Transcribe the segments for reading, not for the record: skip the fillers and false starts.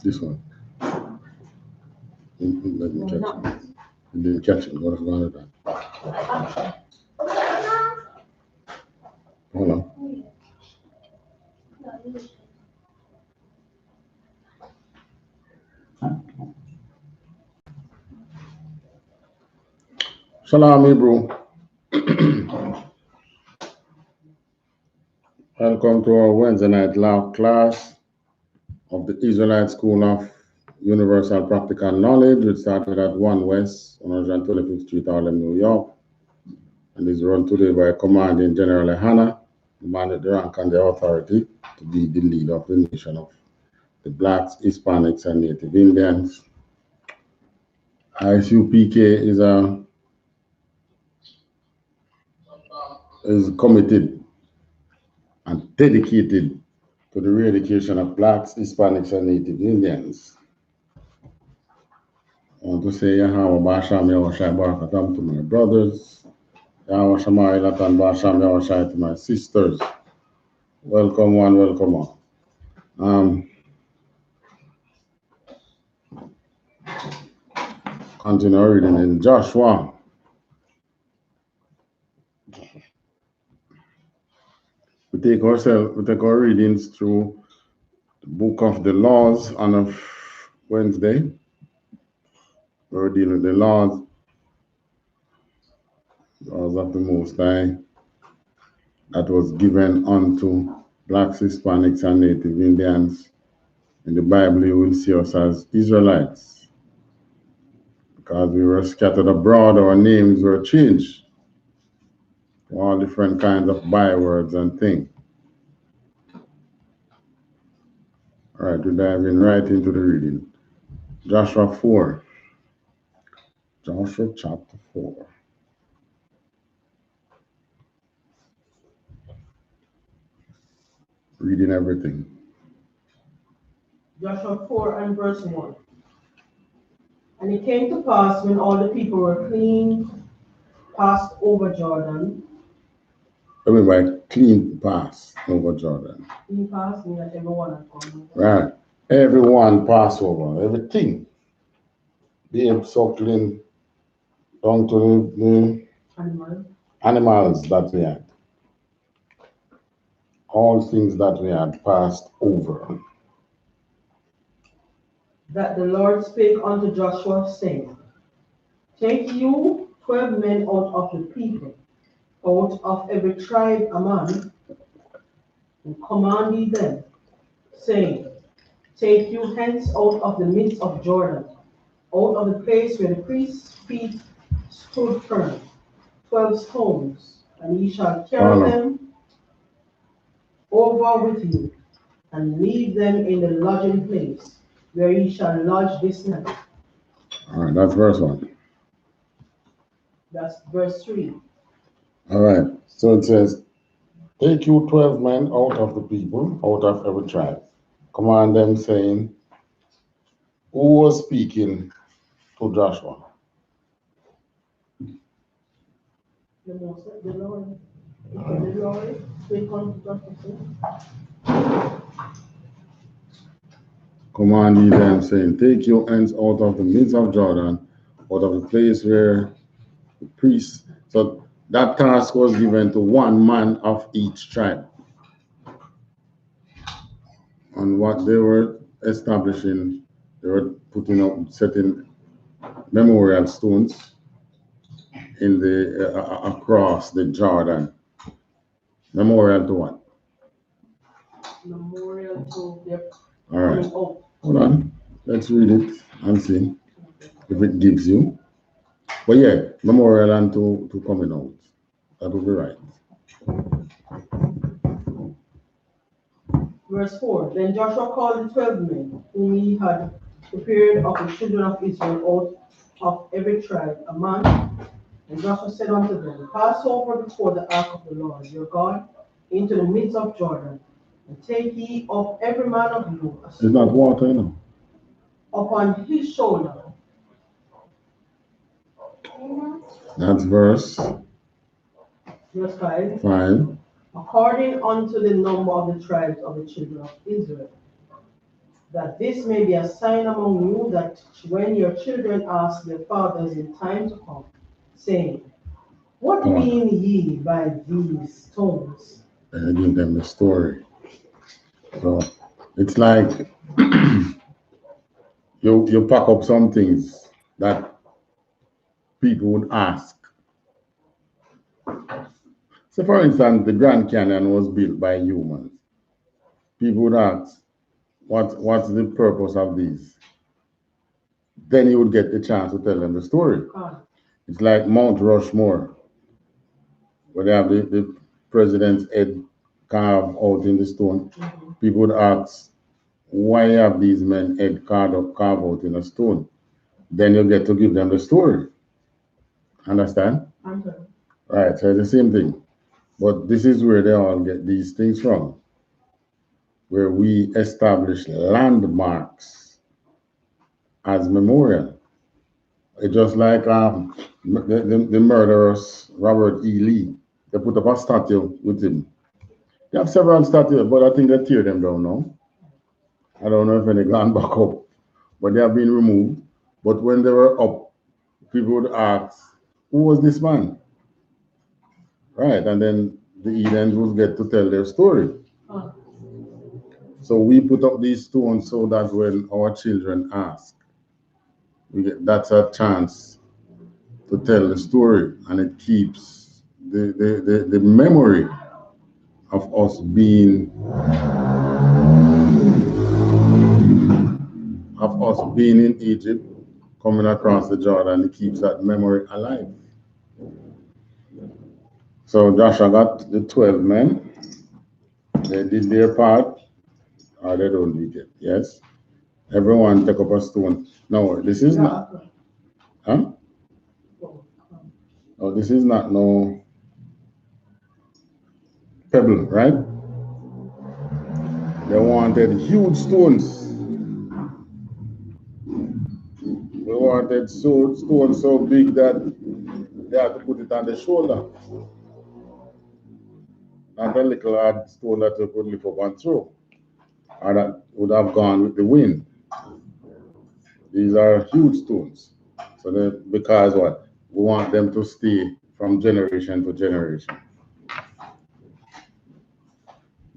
This one. Let me catch it. You didn't catch it. What is wrong with that? Hold on. Shalom, Hebrew. Welcome to our Wednesday night law class of the Israelite School of Universal Practical Knowledge, which started at 1 West, 125th Street, Harlem, New York, and is run today by Commanding General YAHANNA, who commanded the rank and the authority to be the leader of the nation of the Blacks, Hispanics, and Native Indians. I.S.U.P.K is committed and dedicated to the eradication of Blacks, Hispanics, and Native Indians. I want to say Yahweh Basham Yahushai Barakatam to my brothers, Yahweh Shammai Latan Basham Yahushai to my sisters. Welcome one, welcome all. Continue reading in Joshua. We take our readings through the book of the laws on a Wednesday. We're dealing with the laws of the Most High that was given unto Blacks, Hispanics, and Native Indians. In the Bible, you will see us as Israelites. Because we were scattered abroad, our names were changed to all different kinds of bywords and things. All right, we're diving right into the reading. Joshua 4. Joshua chapter 4. Reading everything. Joshua 4 and verse 1. And it came to pass when all the people were clean, passed over Jordan. Everybody clean pass over Jordan. Clean pass means that everyone had come. Right. Everyone pass over. Everything. Being suckling down to the animals that we had. All things that we had passed over. That the Lord spake unto Joshua, saying, Take you 12 men out of the people, out of every tribe a man, and command ye them, saying, Take you hence out of the midst of Jordan, out of the place where the priest's feet stood firm, 12 stones, and ye shall carry them over with you, and leave them in the lodging place, where ye shall lodge this night. All right, that's verse 1. That's verse 3. All right, so it says, Take you 12 men out of the people, out of every tribe. Command them, saying, who was speaking to Joshua? The Lord spake unto Joshua. Command ye them, saying, Take you hence out of the midst of Jordan, out of the place where the priests. So that task was given to one man of each tribe. And what they were establishing, they were putting up, setting memorial stones in the across the Jordan. Memorial to what? Memorial to their. All right. Hold on. Let's read it and see if it gives you. But yeah, memorial and to coming out. That will be right. Verse 4. Then Joshua called the 12 men whom he had prepared of the children of Israel out of every tribe, a man. And Joshua said unto them, Pass over before the ark of the Lord your God into the midst of Jordan, and take ye of every man of you a stone. It's not water, you know. Upon his shoulder. That's verse 5. According unto the number of the tribes of the children of Israel. that this may be a sign among you, that when your children ask their fathers in time to come, saying, what mean ye by these stones? And I give them the story. So it's like you pack up some things that people would ask. So for instance, the Grand Canyon was built by humans. People would ask, what's the purpose of these? Then you would get the chance to tell them the story. It's like Mount Rushmore, where they have the president's head carved out in the stone. People would ask, why have these men head carved out in a stone? Then you get to give them the story. Understand? Right, so it's the same thing. But this is where they all get these things from, where we establish landmarks as memorial. It's just like the murderers, Robert E. Lee. They put up a statue with him. They have several statues, but I think they tear them down now. I don't know if any gone back up, but they have been removed. But when they were up, people would ask, who was this man? Right, and then the Edens would get to tell their story. So we put up these stones so that when our children ask, that's a chance to tell the story, and it keeps the memory of us being in Egypt, coming across the Jordan. It keeps that memory alive. So Joshua got the 12 men. They did their part, or they don't need it. Yes. Everyone take up a stone. No, this is not. Huh? Oh, this is not no pebble, right? They wanted huge stones. They wanted stones so big that they had to put it on the shoulder. Not a little hard stone that you could lift up and throw, or that would have gone with the wind. These are huge stones. So because what? We want them to stay from generation to generation.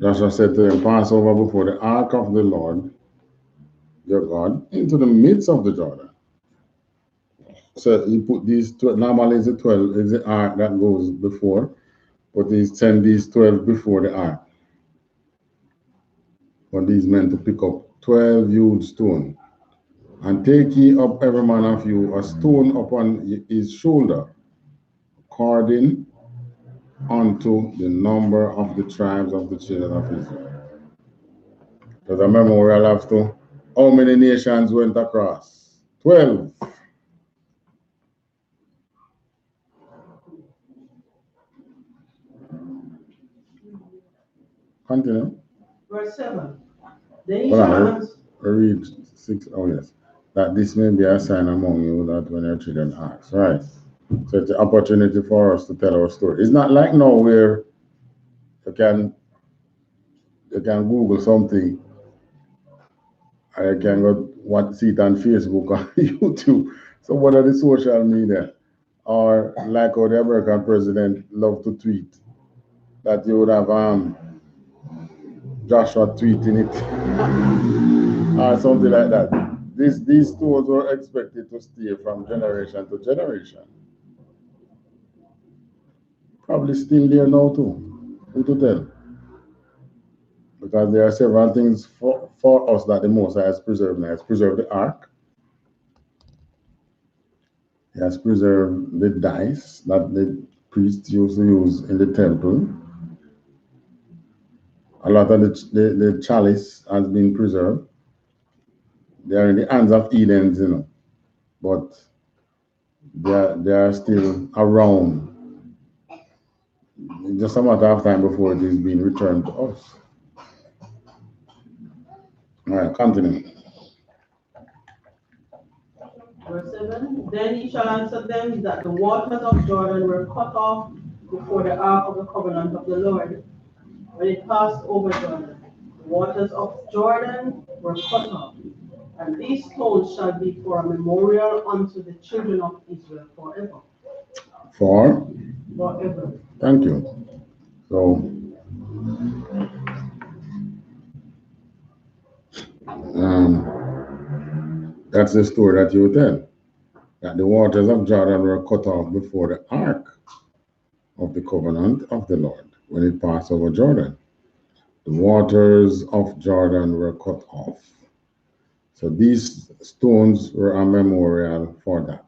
Joshua said to them, pass over before the ark of the Lord, your God, into the midst of the Jordan. So he put these 12, normally it's the 12, is the ark that goes before, but he sent these 12 before the ark. For these men to pick up 12 huge stones. And take ye up every man of you a stone upon his shoulder, according unto the number of the tribes of the children of Israel. Because I remember we all have to, how many nations went across? 12. Continue. Verse 7. Then he shall read 6. Oh, yes. That this may be a sign among you that when your children ask. Right. So it's an opportunity for us to tell our story. It's not like now where you can Google something. I can go see it on Facebook or YouTube. So what are the social media? Or like how the American president loved to tweet, that you would have Joshua tweeting it or something like that. These stones were expected to stay from generation to generation. Probably still there now too. Who to tell? Because there are several things for us that the Most High has preserved. He has preserved the ark. He has preserved the dice that the priests used to use in the temple. A lot of the chalice has been preserved. They are in the hands of Edens, but they are still around. It's just a matter of time before it is being returned to us. All right, continue. Verse 7. Then he shall answer them that the waters of Jordan were cut off before the ark of the covenant of the Lord, when it passed over Jordan. waters of Jordan were cut off, and these stones shall be for a memorial unto the children of Israel forever. Forever. Thank you. So, that's the story that you tell, that the waters of Jordan were cut off before the ark of the covenant of the Lord when it passed over Jordan. The waters of Jordan were cut off. So these stones were a memorial for that,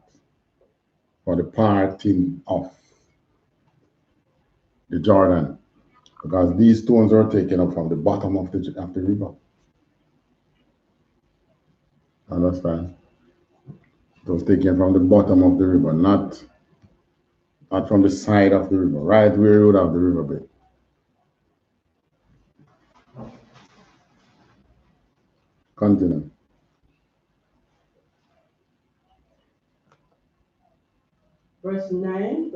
for the parting of the Jordan, because these stones were taken up from the bottom of the river. Understand? It was taken from the bottom of the river, not from the side of the river, right where you would have the riverbed. Continue. Verse 8,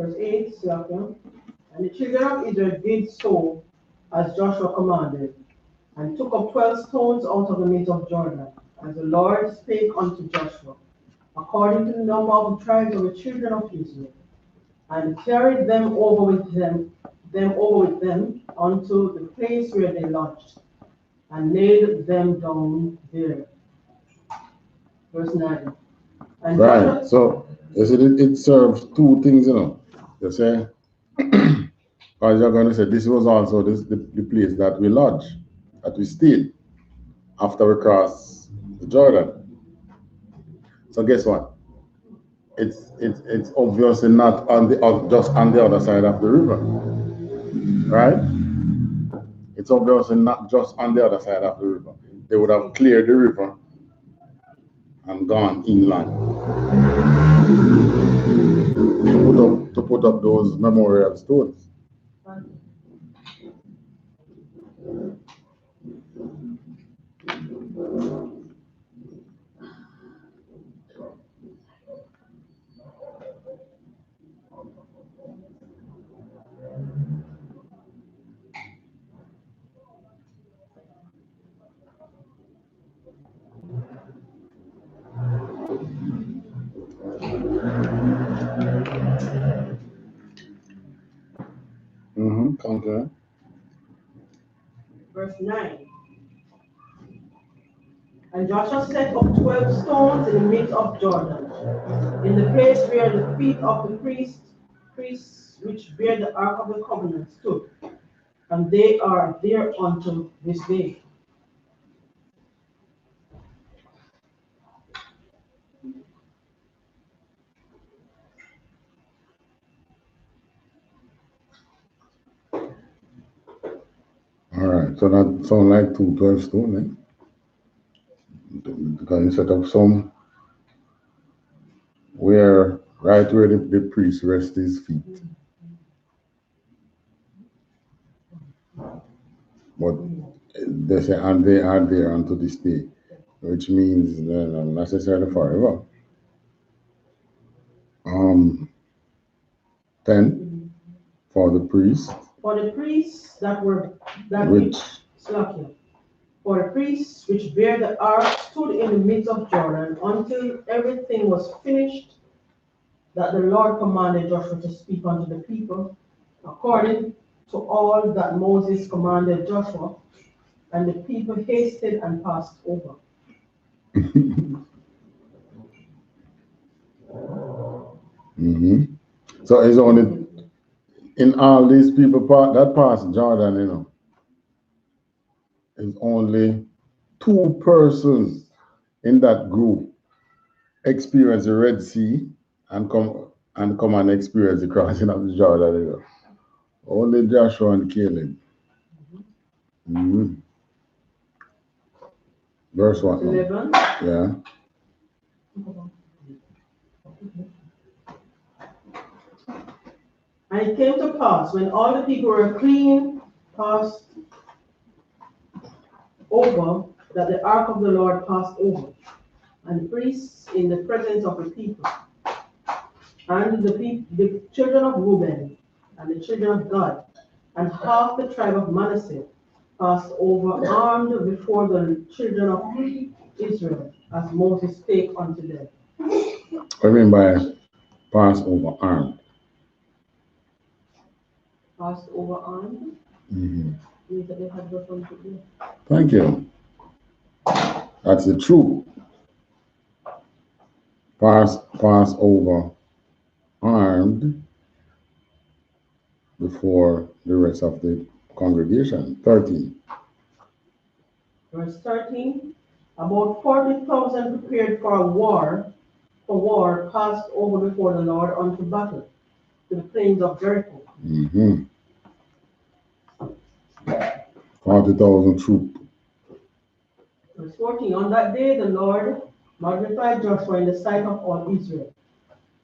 and the children of Israel did so as Joshua commanded, and took up 12 stones out of the midst of Jordan, as the Lord spake unto Joshua, according to the number of the tribes of the children of Israel, and carried them over with them unto the place where they lodged, and laid them down there. Verse 9. And right. Joshua, so you see, it serves two things, you know. You say, because you're going to say, this was also the place that we lodge, that we stayed after we cross the Jordan. So guess what? It's obviously not on just on the other side of the river, right? It's obviously not just on the other side of the river. They would have cleared the river and gone inland to put up those memorial stones. Okay. verse 9. And Joshua set up 12 stones in the midst of Jordan, in the place where the feet of the priests which bear the ark of the covenant stood, and they are there unto this day. All right, so that sounds like 12 stones, eh? Because you set up some where right where the priest rests his feet. But they say, and they are there unto this day, which means not necessarily forever. 10 for the priest. For the priests for the priests which bear the ark stood in the midst of Jordan until everything was finished that the Lord commanded Joshua to speak unto the people, according to all that Moses commanded Joshua, and the people hasted and passed over. So it's only in all these people that passed Jordan, you know, it's only 2 persons in that group experience the Red Sea and come and experience the crossing of the Jordan, you know. Only Joshua and Caleb. Verse 1. 11. Yeah. And it came to pass, when all the people were clean passed over, that the ark of the Lord passed over, and the priests in the presence of the people, and the children of Reuben, and the children of Gad, and half the tribe of Manasseh, passed over armed before the children of Israel, as Moses spake unto them. What do you mean by Passover armed? Passed over armed? Mm-hmm. Means that they had weapons with them. Thank you. That's the truth. Passover armed before the rest of the congregation. 13. Verse 13, about 40,000 prepared for war passed over before the Lord unto battle to the plains of Jericho. Mm-hmm. 40,000 troops. Verse 14, on that day the Lord magnified Joshua in the sight of all Israel,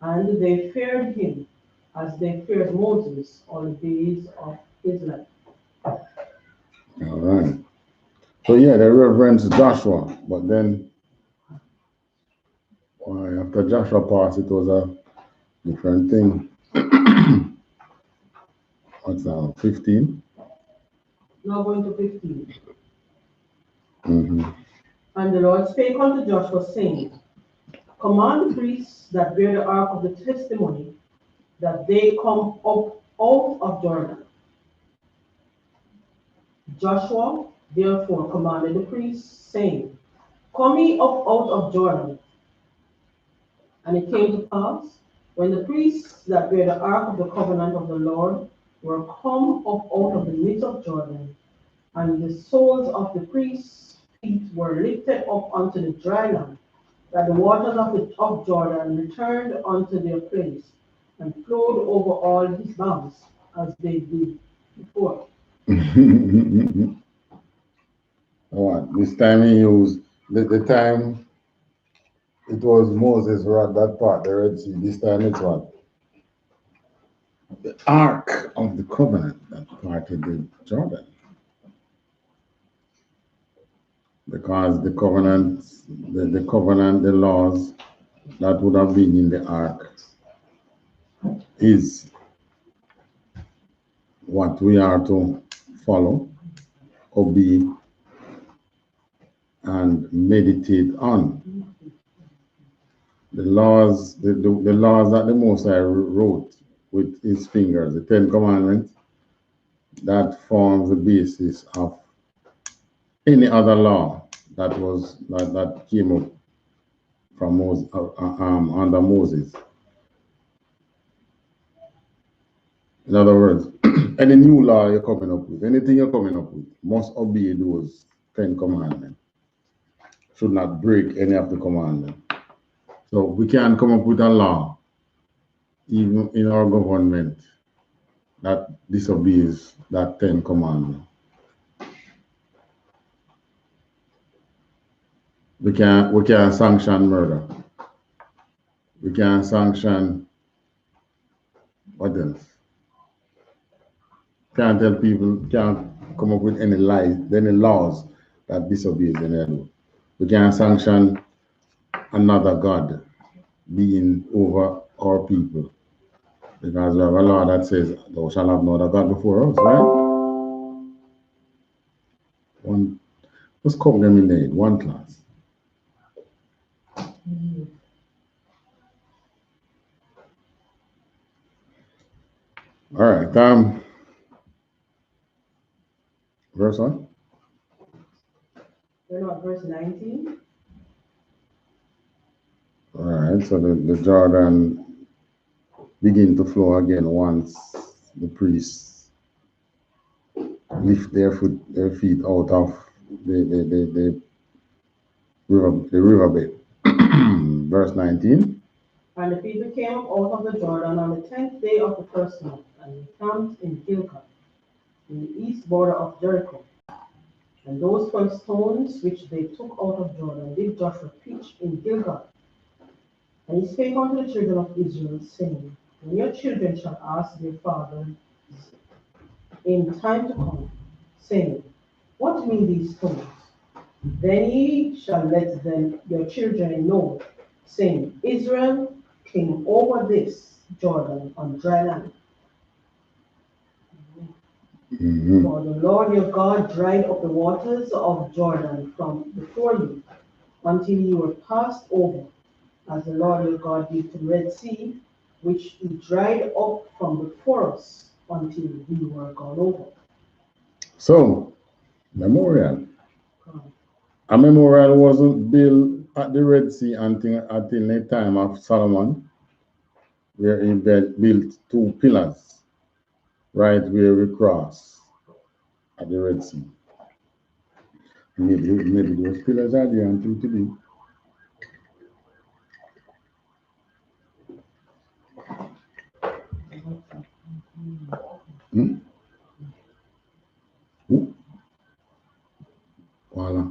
and they feared him as they feared Moses all the days of his life. All right. So yeah, they reverence Joshua, but then after Joshua passed, it was a different thing. What's that? 15? Now going to 15. Mm-hmm. And the Lord spake unto Joshua, saying, command the priests that bear the ark of the testimony, that they come up out of Jordan. Joshua therefore commanded the priests, saying, come ye up out of Jordan. And it came to pass, when the priests that bear the ark of the covenant of the Lord were come up out of the midst of Jordan, and the soles of the priests' feet were lifted up unto the dry land, that the waters of Jordan returned unto their place, and flowed over all his banks, as they did before. All right. This time he used the time it was Moses who at that part, the Red Sea. This time it's what? The Ark of the Covenant that parted the Jordan. Because the covenant, the laws that would have been in the Ark is what we are to follow, obey, and meditate on. The laws, the laws that the Most High wrote with his fingers, the 10 Commandments, that forms the basis of any other law that came up from Moses, under Moses. In other words, any new law you're coming up with, anything you're coming up with, must obey those 10 commandments. Should not break any of the commandments. So we can't come up with a law, even in our government, that disobeys that 10 commandments. We can't sanction murder. We can't sanction what else? Can't tell people, can't come up with any laws that disobeys any law. We can't sanction another God being over our people. Because we have a law that says, thou shalt have no other God before us, right? Let's call them in there, one class. All right, verse what? We're not verse 19. All right, so the Jordan begin to flow again once the priests lift their feet out of the riverbed. Verse 19. And the people came up out of the Jordan on the 10th day of the first month, and camped in Gilgal, in the east border of Jericho. And those 12 stones which they took out of Jordan did Joshua pitch in Gilgal. And he spake unto the children of Israel, saying, when your children shall ask their fathers in time to come, saying, what mean these stones? Then ye shall let them your children know, saying, Israel came over this Jordan on dry land. For the Lord your God dried up the waters of Jordan from before you until you were passed over, as the Lord your God did to the Red Sea, which he dried up from before us until we were gone over. So, memorial. A memorial wasn't built at the Red Sea until the time of Solomon, where he built 2 pillars right where we cross at the Red Sea. Maybe those pillars are there until today. Voila.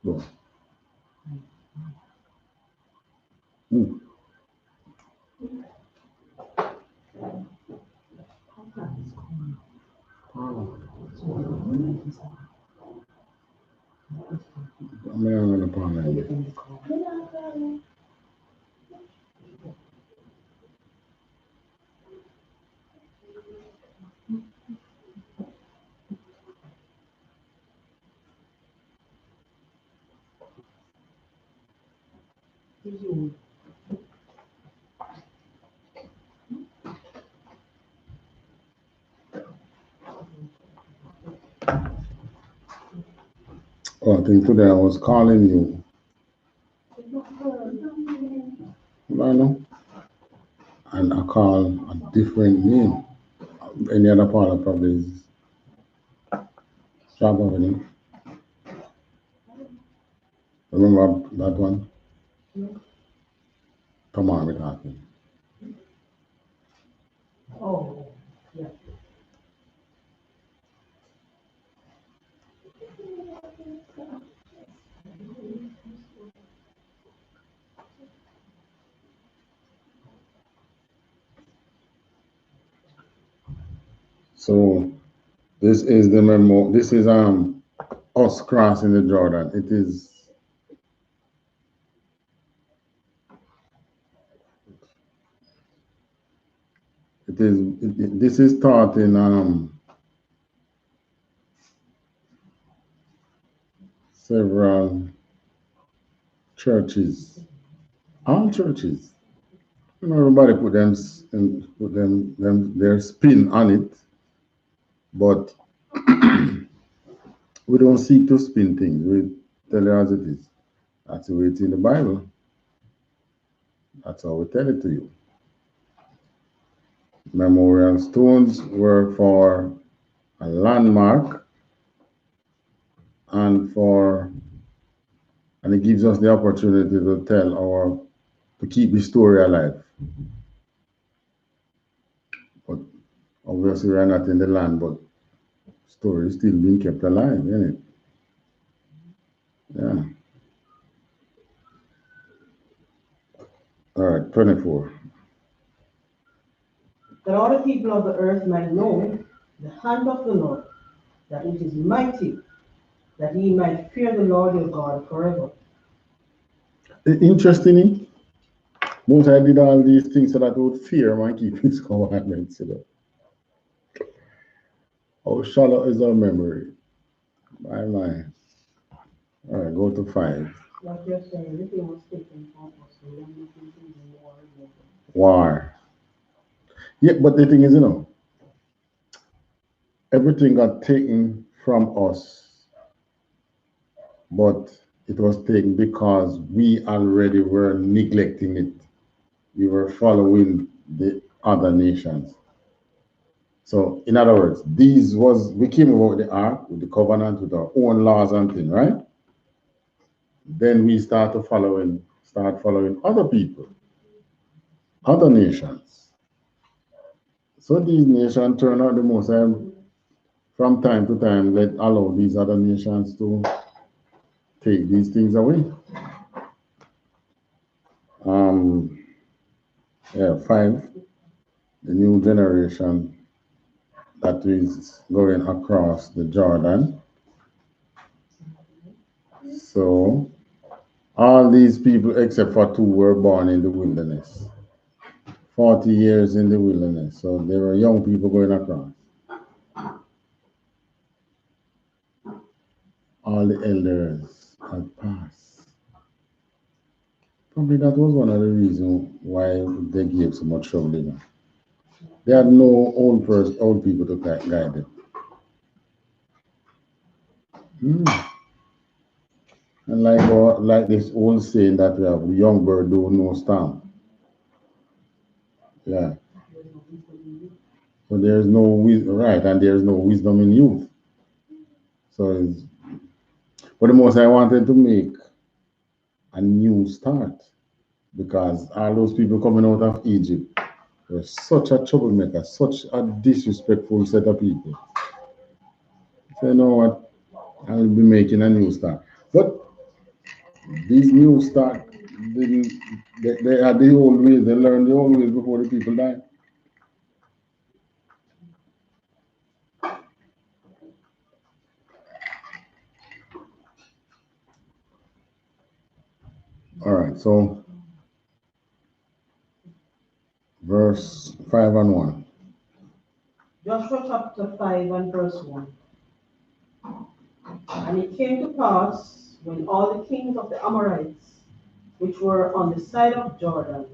Go. Oh, I think today I was calling you. I know. And I call a different name. Any other part of probably is Strap Avenue. Remember that one? Come on, we're talking. Oh, yeah. So this is the memo. This is us crossing the Jordan. It is this is taught in several churches. All churches. You know, everybody put their spin on it, but we don't seek to spin things. We tell it as it is. That's the way it's in the Bible. That's how we tell it to you. Memorial stones were for a landmark and it gives us the opportunity to to keep the story alive. But obviously we're not in the land, but story is still being kept alive, isn't it? Yeah. All right, 24. That all the people of the earth might know the hand of the Lord, that it is mighty, that ye might fear the Lord your God forever. Interestingly, Moses did all these things so that we would fear him and keep his commandments. You know. How shallow is our memory? My. All right, go to 5. Like you're saying, everything was taken from us. War. Yeah, but the thing is, you know, everything got taken from us, but it was taken because we already were neglecting it. We were following the other nations. So, in other words, we came about the ark with the covenant with our own laws and things, right? Then we start following other people, other nations. So these nations turn out the most from time to time allow these other nations to take these things away. 5, the new generation that is going across the Jordan. So all these people except for 2 were born in the wilderness. 40 years in the wilderness. So they were young people going across. all the elders had passed. Probably that was one of the reasons why they gave so much trouble. You know. They had no old people to guide them. And like this old saying that we have, young bird don't know storm. Yeah. So there's no wisdom, right? And there's no wisdom in youth. So it's, but the most I wanted to make a new start because all those people coming out of Egypt were such a troublemaker, such a disrespectful set of people. So you know what? I'll be making a new start. But these new start didn't they had the old ways, they learned the old ways before the people died. All right, so verse 5 and 1. Joshua chapter 5 and verse 1. And it came to pass, when all the kings of the Amorites, which were on the side of Jordan,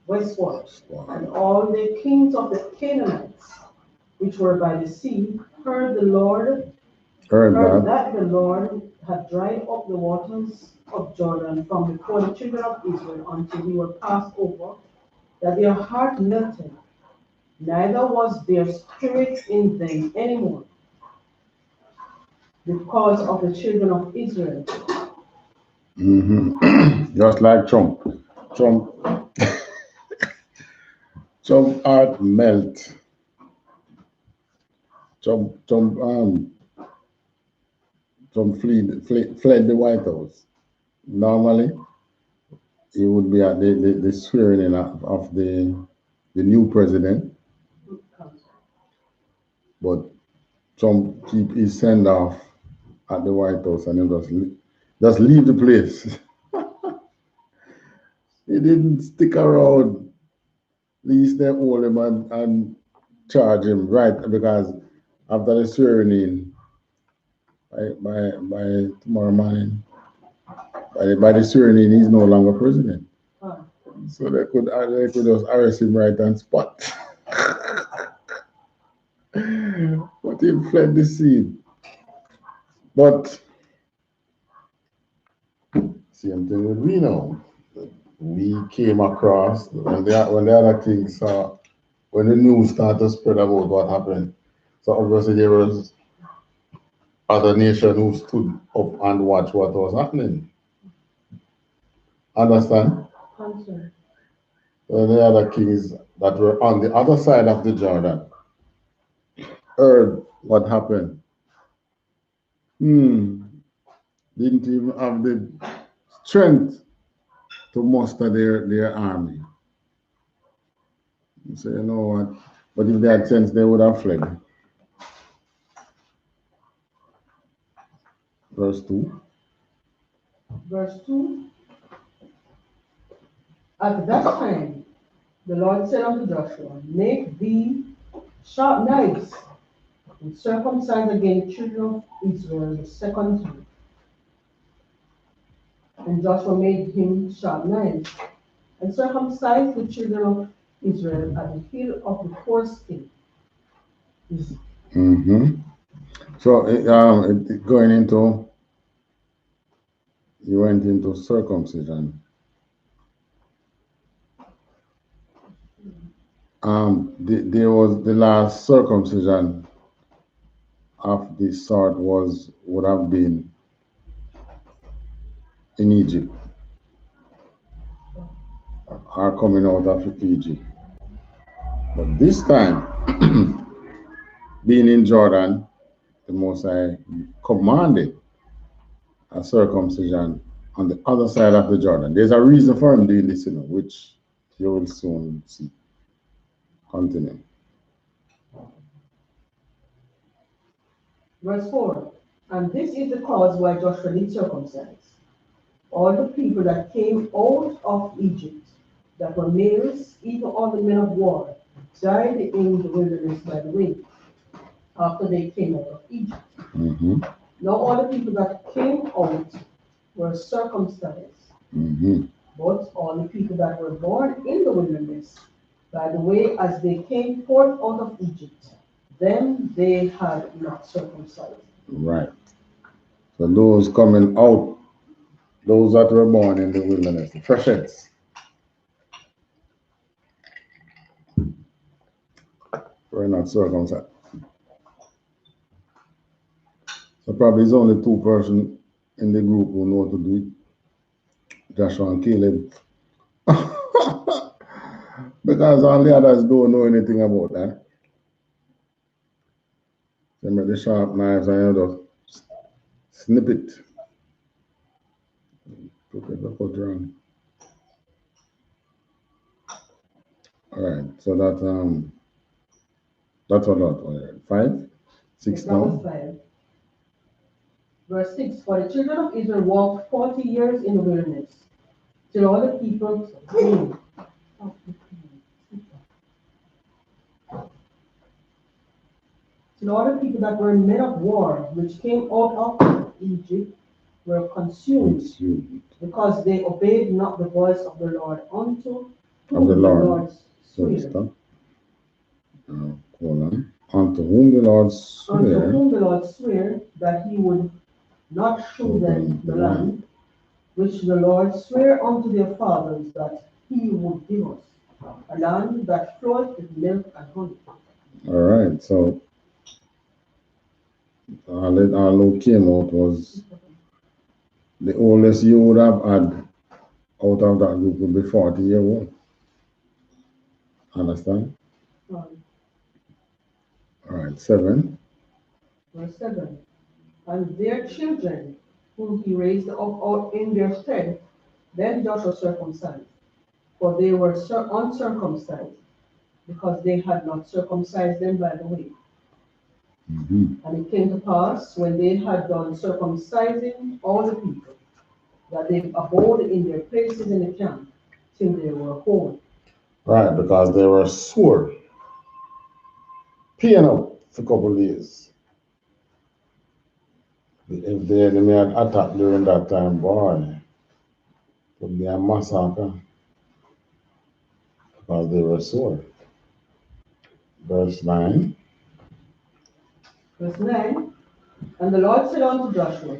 westward, and all the kings of the Canaanites, which were by the sea, heard that the Lord had dried up the waters of Jordan from before the children of Israel until we were passed over, that their heart melted, neither was their spirit in them anymore, because of the children of Israel. Just like Trump. Trump heart melt. Trump fled the White House. Normally, he would be at the swearing in of the new president. But Trump keep his send off at the White House and he just leave the place. He didn't stick around. At least they hold him and charge him, right? Because after the swearing in, by tomorrow morning, by the swearing in, he's no longer president. So they could just arrest him right on spot. But he fled the scene. But same thing with we now. We came across when the other kings saw when the news started to spread about what happened. So obviously there was other nations who stood up and watched what was happening. Understand? Answer. So the other kings that were on the other side of the Jordan heard what happened. Didn't even have the strength to muster their army. So you know what? But if they had sense, they would have fled. Verse 2. Verse 2. At that time, the Lord said unto Joshua, make thee sharp knives, and circumcise again the children of Israel the second time. And Joshua made him sharp knives, and circumcised the children of Israel at the heel of the foreskin. So you went into circumcision. There was the last circumcision of this sort would have been in Egypt, or coming out of Egypt. But this time, being in Jordan, the Most High commanded a circumcision on the other side of the Jordan. There's a reason for him doing this, which you will soon see. Continue. Verse 4. And this is the cause why Joshua did circumcise all the people that came out of Egypt, that were males, even all the men of war, died in the wilderness by the way. after they came out of Egypt. Mm-hmm. Now all the people that came out were circumcised, but all the people that were born in the wilderness, by the way, as they came forth out of Egypt, them they had not circumcised. Right. So those coming out, those that were born in the wilderness, the freshets, were not circumcised. So probably it's only two persons in the group who know how to do it, Joshua and Caleb. Because all the others don't know anything about that. They make the sharp knives and you just snip it. Put it around. Alright, so that's a lot. 5, 6 That was now. 5. Verse 6, for the children of Israel walked 40 years in the wilderness, till all the people came. Till all the people that were men of war, which came out of Egypt, were consumed, because they obeyed not the voice of the Lord unto whom the Lord swore. Unto whom the Lord sware. Unto whom the Lord sware that he would not shew them the land, which the Lord sware unto their fathers that he would give us, a land that floweth with milk and honey. All right, so all who came out was the oldest you would have had out of that group would be 40 years old. Understand? All right, 7. Verse 7. And their children, whom he raised up out in their stead, then Joshua circumcised, for they were uncircumcised, because they had not circumcised them by the way. And it came to pass, when they had done circumcising all the people, that they abode in their places in the camp, till they were whole. Right, because they were sore, peeing out for a couple of days. If the enemy had attacked during that time, boy, it would be a massacre, because they were sore. Verse 9. Verse 9. And the Lord said unto Joshua,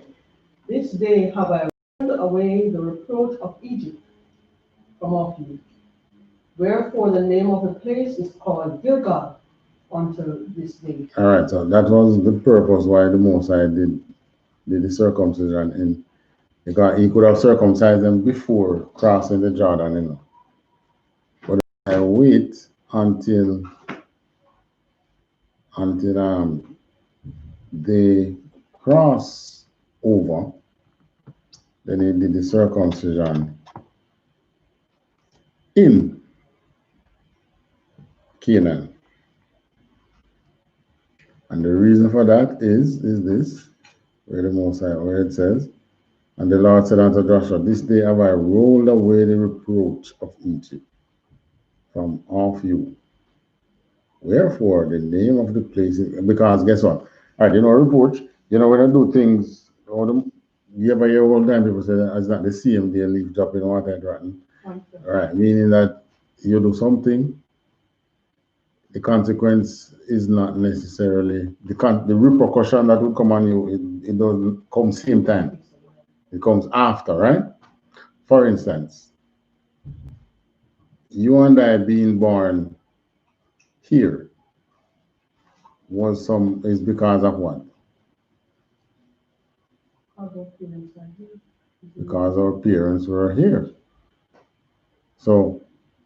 this day have I rolled away the reproach of Egypt from off you. Wherefore the name of the place is called Gilgal until this day. All right, so that was the purpose why the Most High did the circumcision in, because he could have circumcised them before crossing the Jordan, you know. But I wait until they cross over, then he did the circumcision in Canaan. And the reason for that is this, where the Most High, where it says, and the Lord said unto Joshua, this day have I rolled away the reproach of Egypt from off you. Wherefore the name of the place is, because guess what? All right, you know, reproach, you know, when I do things, you ever hear all the time people say that it's not the same day leaf dropping water and rotten. All right, meaning that you do something, the consequence is not necessarily, the repercussion that would come on you, it doesn't come same time. It comes after, right? For instance, you and I being born here is because of what? Because our parents were here. So,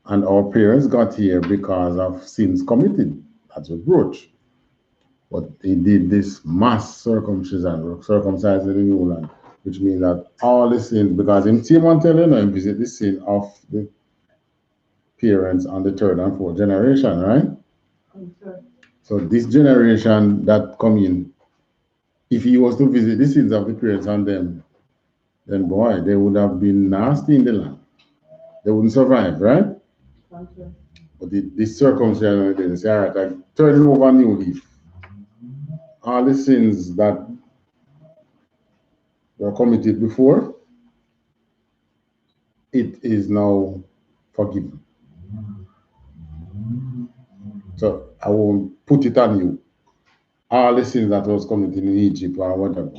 and our parents got here because of sins committed. That's reproach. But he did this mass circumcision, circumcising the new land, which means that all the sin, because him came and tell you now, visit the sin of the parents on the 3rd and 4th generation, right? Okay. So this generation that come in, if he was to visit the sins of the parents on them, then boy, they would have been nasty in the land. They wouldn't survive, right? Okay. But this circumcision, they say, all right, I turn it over a new leaf. all the sins that were committed before, it is now forgiven. So I won't put it on you. All the sins that was committed in Egypt or whatever.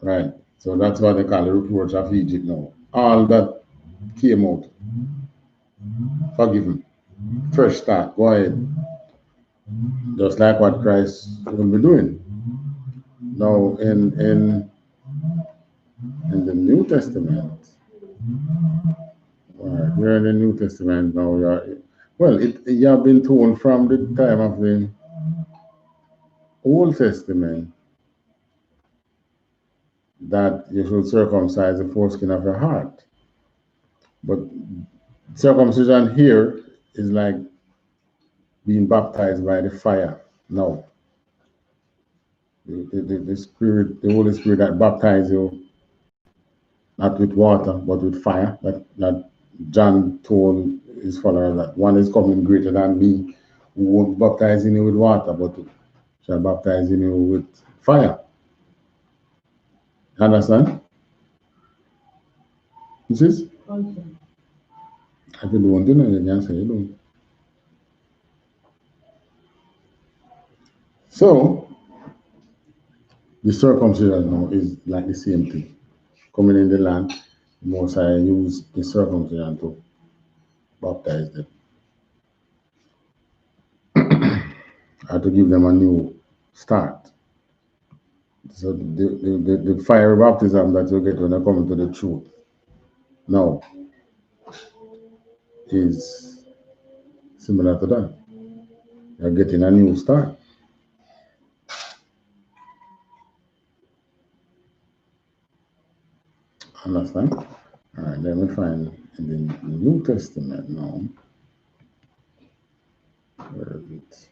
Right. So that's what they call the reproach of Egypt now. All that came out. Forgiven. Fresh start. Go ahead. Just like what Christ will be doing. Now in the New Testament. Right, we're in the New Testament now. You have been told from the time of the Old Testament that you should circumcise the foreskin of your heart. But circumcision here is like being baptized by the fire. No. The Spirit, the Holy Spirit that baptizes you, not with water, but with fire. That John told his followers that one is coming greater than me, who won't baptize you with water, but shall baptize you with fire. Understand? This is? Okay. I can do one thing and you can say you don't. So, the circumcision now is like the same thing. Coming in the land, the Most High use the circumcision to baptize them. Or to give them a new start. So the fire baptism that you get when you come into the truth now is similar to that. You're getting a new start. Understand? All right, let me find in the New Testament now. Where is it?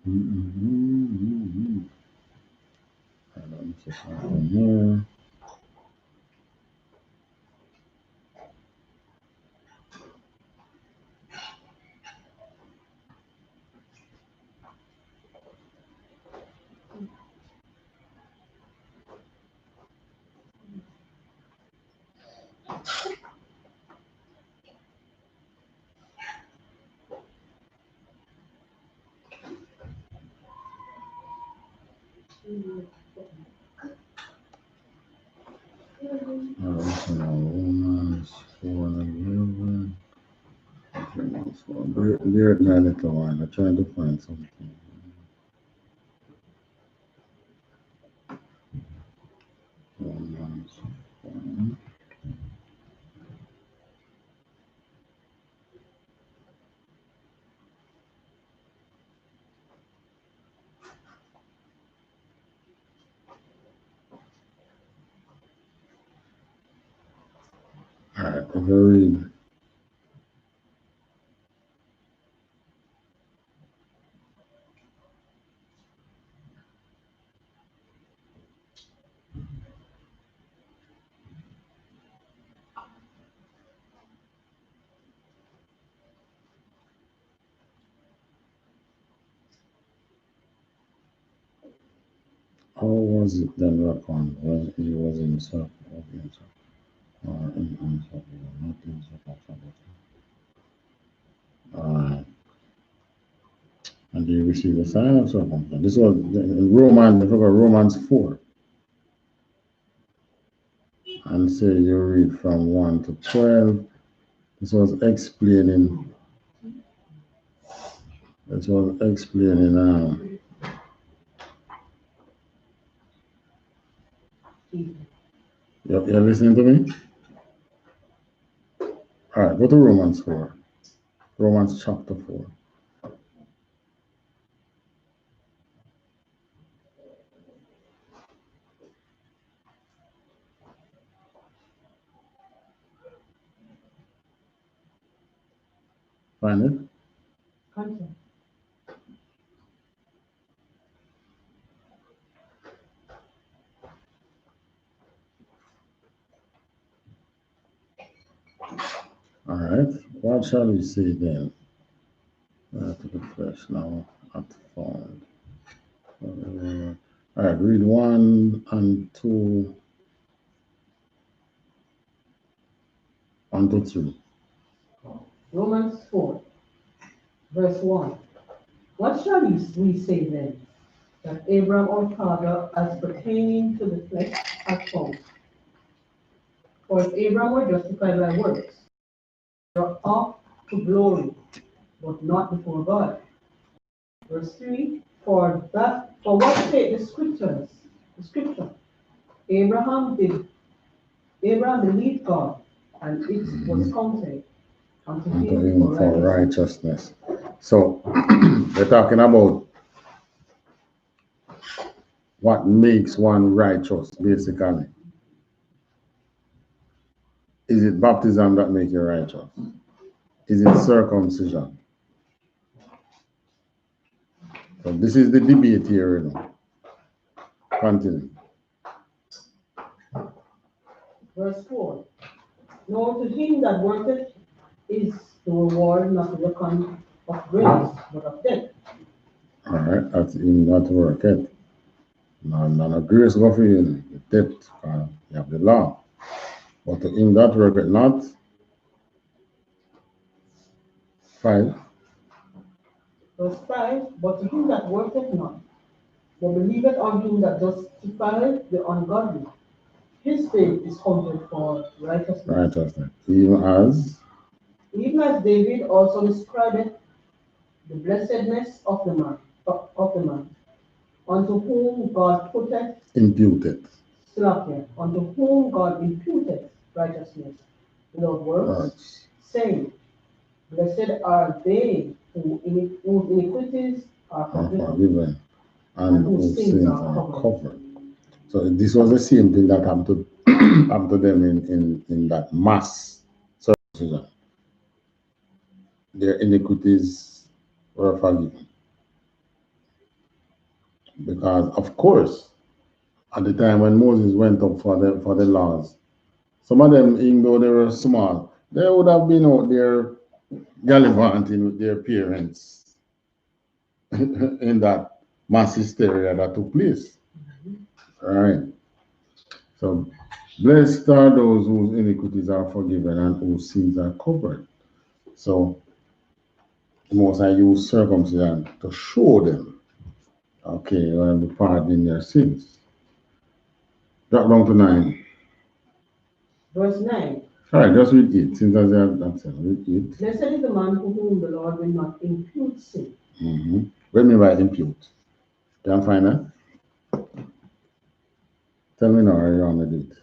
I don't see something here. Romans 4:11. Bear with me a little while. I'm trying to find something. Romans 4. All right, if I read. How was it then reckoned when he was in circle or in circle, not in circle? And he received the sign of circumcision. This was in Romans, I forgot Romans 4. say you read from 1 to 12. This was explaining. You're listening to me? All right, go to Romans 4. Romans chapter 4. Find it? Content. All right, what shall we say then? To the flesh now, at found. All right, read 1 and 2, 1 to 3. Romans 4, verse 1. What shall we say then? That Abraham our father, as pertaining to the flesh, hath found. For if Abraham were justified by works, they are up to glory, but not before God. Verse 3. For what say the scripture, Abraham believed God, and it was counted unto him for righteousness. So we're talking about what makes one righteous, basically. Is it baptism that makes you righteous? Is it circumcision? So this is the debate here, you know. Continue. Verse 4. Now to him that worketh is the reward not reckoned of grace, but of debt. All right, that's in that worketh. None of grace go for you, the debt, you have the law. But to him that worketh not, 5. Verse 5. But to him that worketh not, but believeth on him that justifieth the ungodly, his faith is counted for righteousness. Righteousness. Even as David also described the blessedness of the man, unto whom God imputed. Unto whom God imputed righteousness without works, saying, Blessed are they whose iniquities are forgiven, and whose sins are covered. So this was the same thing that happened to them in that mass circumcision. Their iniquities were forgiven. Because of course, at the time when Moses went up for the laws, some of them, even though they were small, they would have been out there gallivanting with their parents in that mass hysteria that took place. All right. So blessed are those whose iniquities are forgiven and whose sins are covered. So the Most High used circumcision to show them, okay, you will be pardoning their sins. Drop down to 9. Verse 9. All right, just read 8. Since that's read 8. Blessed is the man to whom the Lord will not impute sin. What do you mean by impute? Can you find that? Tell me now, are you on the date?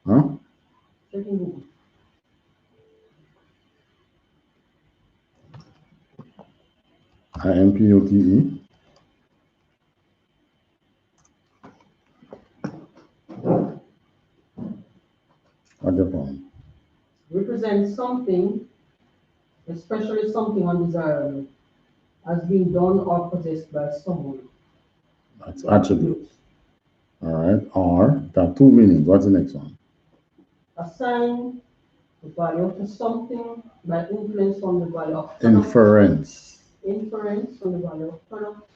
Huh? IMPUTE. What the form? Represents something, especially something undesirable, as being done or possessed by someone. That's attribute. All right. Or that 2 meanings. What's the next one? Assign the value to something by influence from the value of product. Inference. Inference from the value of product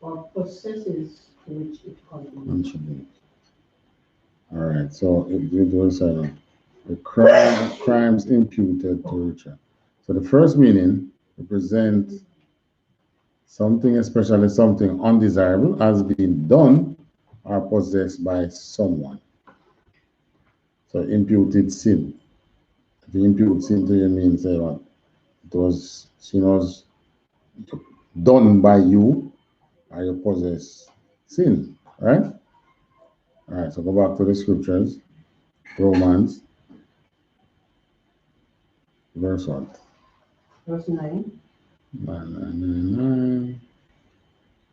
or processes to which it contributes. All right. So it was the crimes imputed to Richard. So the first meaning represents something, especially something undesirable, as being done are possessed by someone. So imputed sin. If you impute sin to you means what? Sin was done by you, or you possess sin, right? All right, so go back to the scriptures. Romans, verse what? Verse 9. 9.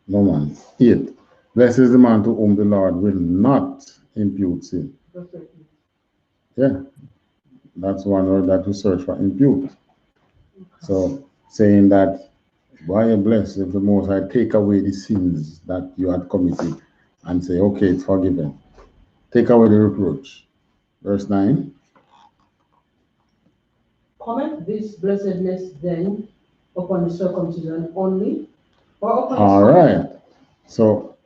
Romans 8. Blessed is the man to whom the Lord will not impute sin. Verse 13. Yeah, that's one word that we search for, impute. So saying that, why you blessed if the Most High take away the sins that you had committed and say, okay, it's forgiven. Take away the reproach. Verse 9. Comment this blessedness then upon the circumcision only, or upon All right. So,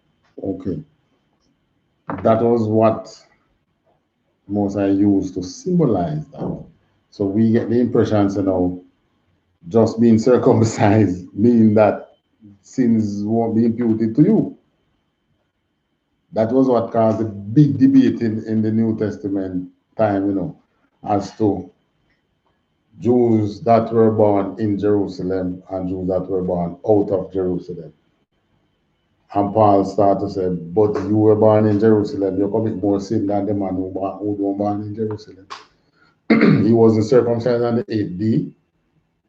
okay. That was what Most High used to symbolize that. So we get the impression, you know, just being circumcised mean that sins won't be imputed to you. That was what caused a big debate in the New Testament time, you know, as to Jews that were born in Jerusalem and Jews that were born out of Jerusalem. And Paul started to say, but you were born in Jerusalem, you commit more sin than the man who was born in Jerusalem. He wasn't circumcised on the 8th day,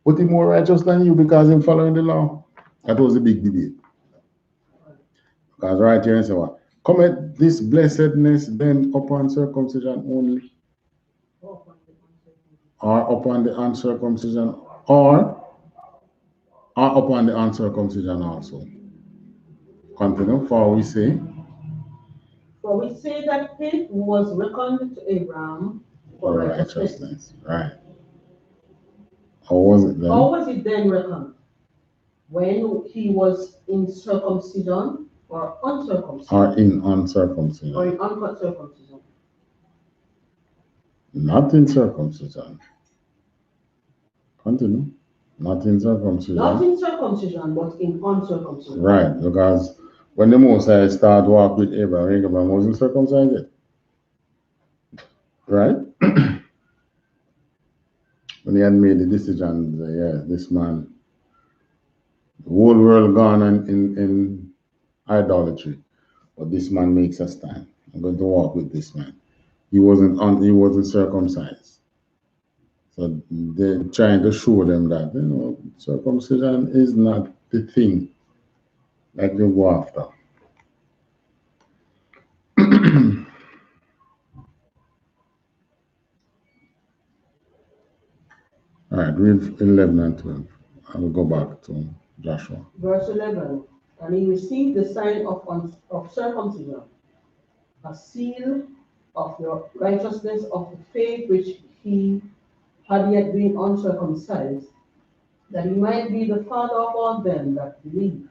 but he more righteous than you because he's following the law. That was a big debate. Because right here, say what? Commit this blessedness then upon circumcision only, or upon the uncircumcision, or upon the uncircumcision also. Continue, for we say. For we say that faith was reckoned to Abraham for righteousness. Right. How was it then? How was it then reckoned? When he was in circumcision or uncircumcision? Or in uncircumcision. Or in uncircumcision. Not in circumcision. Continue. Not in circumcision. Not in circumcision, but in uncircumcision. Right, because when the Mosai started walk with Abraham wasn't circumcised yet. Right? When he had made the decision, yeah, this man, the whole world gone in idolatry, but this man makes a stand. I'm going to walk with this man. He wasn't circumcised. So they're trying to show them that, you know, circumcision is not the thing that you go after. All right, read 11 and 12. I will go back to Joshua. Verse 11. And he received the sign of circumcision, a seal of the righteousness of the faith which he had yet been uncircumcised, that he might be the father of all them that believe,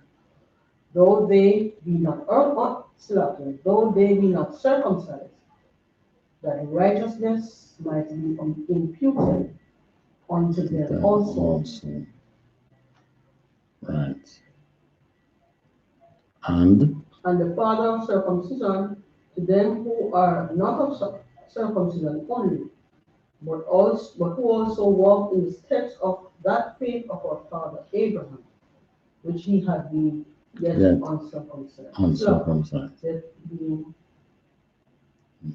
though they be not though they be not circumcised, that righteousness might be imputed unto them also. Right. And the father of circumcision to them who are not of circumcision only, but who also walk in the steps of that faith of our father Abraham, which he had been yet uncircumcised.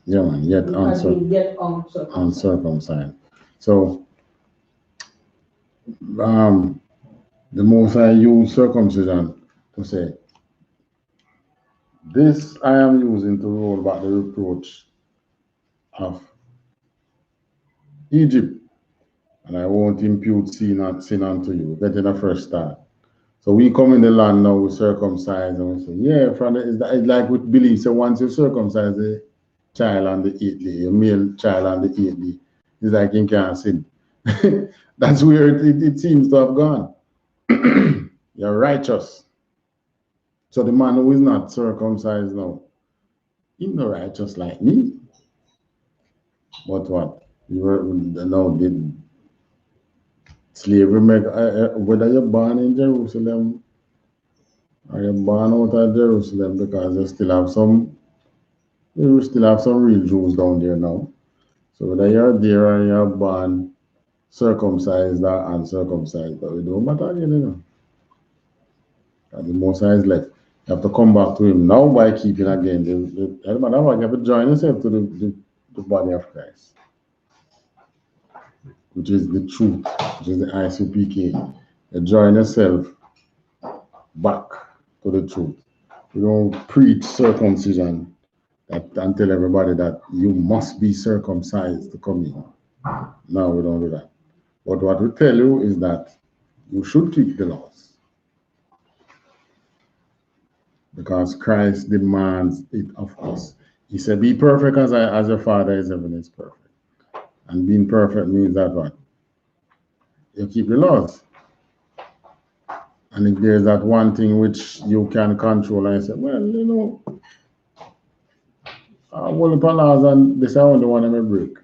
Yet uncircumcised. So the Most High used circumcision to say, this I am using to roll back the reproach of Egypt, and I won't impute sin unto you. Get in a fresh start. So we come in the land now, we circumcise, and we say, yeah, it's like we believe. So once you circumcise the child on the 8th day, a male child on the 8th day, it's like you can't sin. That's where it seems to have gone. You're righteous. So the man who is not circumcised now, he's not righteous like me. But what? Did slavery make, whether you're born in Jerusalem or you're born out of Jerusalem, because you still have some We will still have some real Jews down there now. So whether you're there and you're born circumcised or uncircumcised, but it don't matter again, you know. And the Most High is left. You have to come back to him now by keeping again. It doesn't matter what, you have to join yourself to the body of Christ, which is the truth, which is the I.S.U.P.K. You join yourself back to the truth. You don't preach circumcision and tell everybody that you must be circumcised to come in. No, we don't do that. But what we tell you is that you should keep the laws, because Christ demands it of us. He said, be perfect as your Father is heaven is perfect. And being perfect means that what? You keep the laws. And if there's that one thing which you can control, and you say, well, you know, I will upon laws and this I only want to break.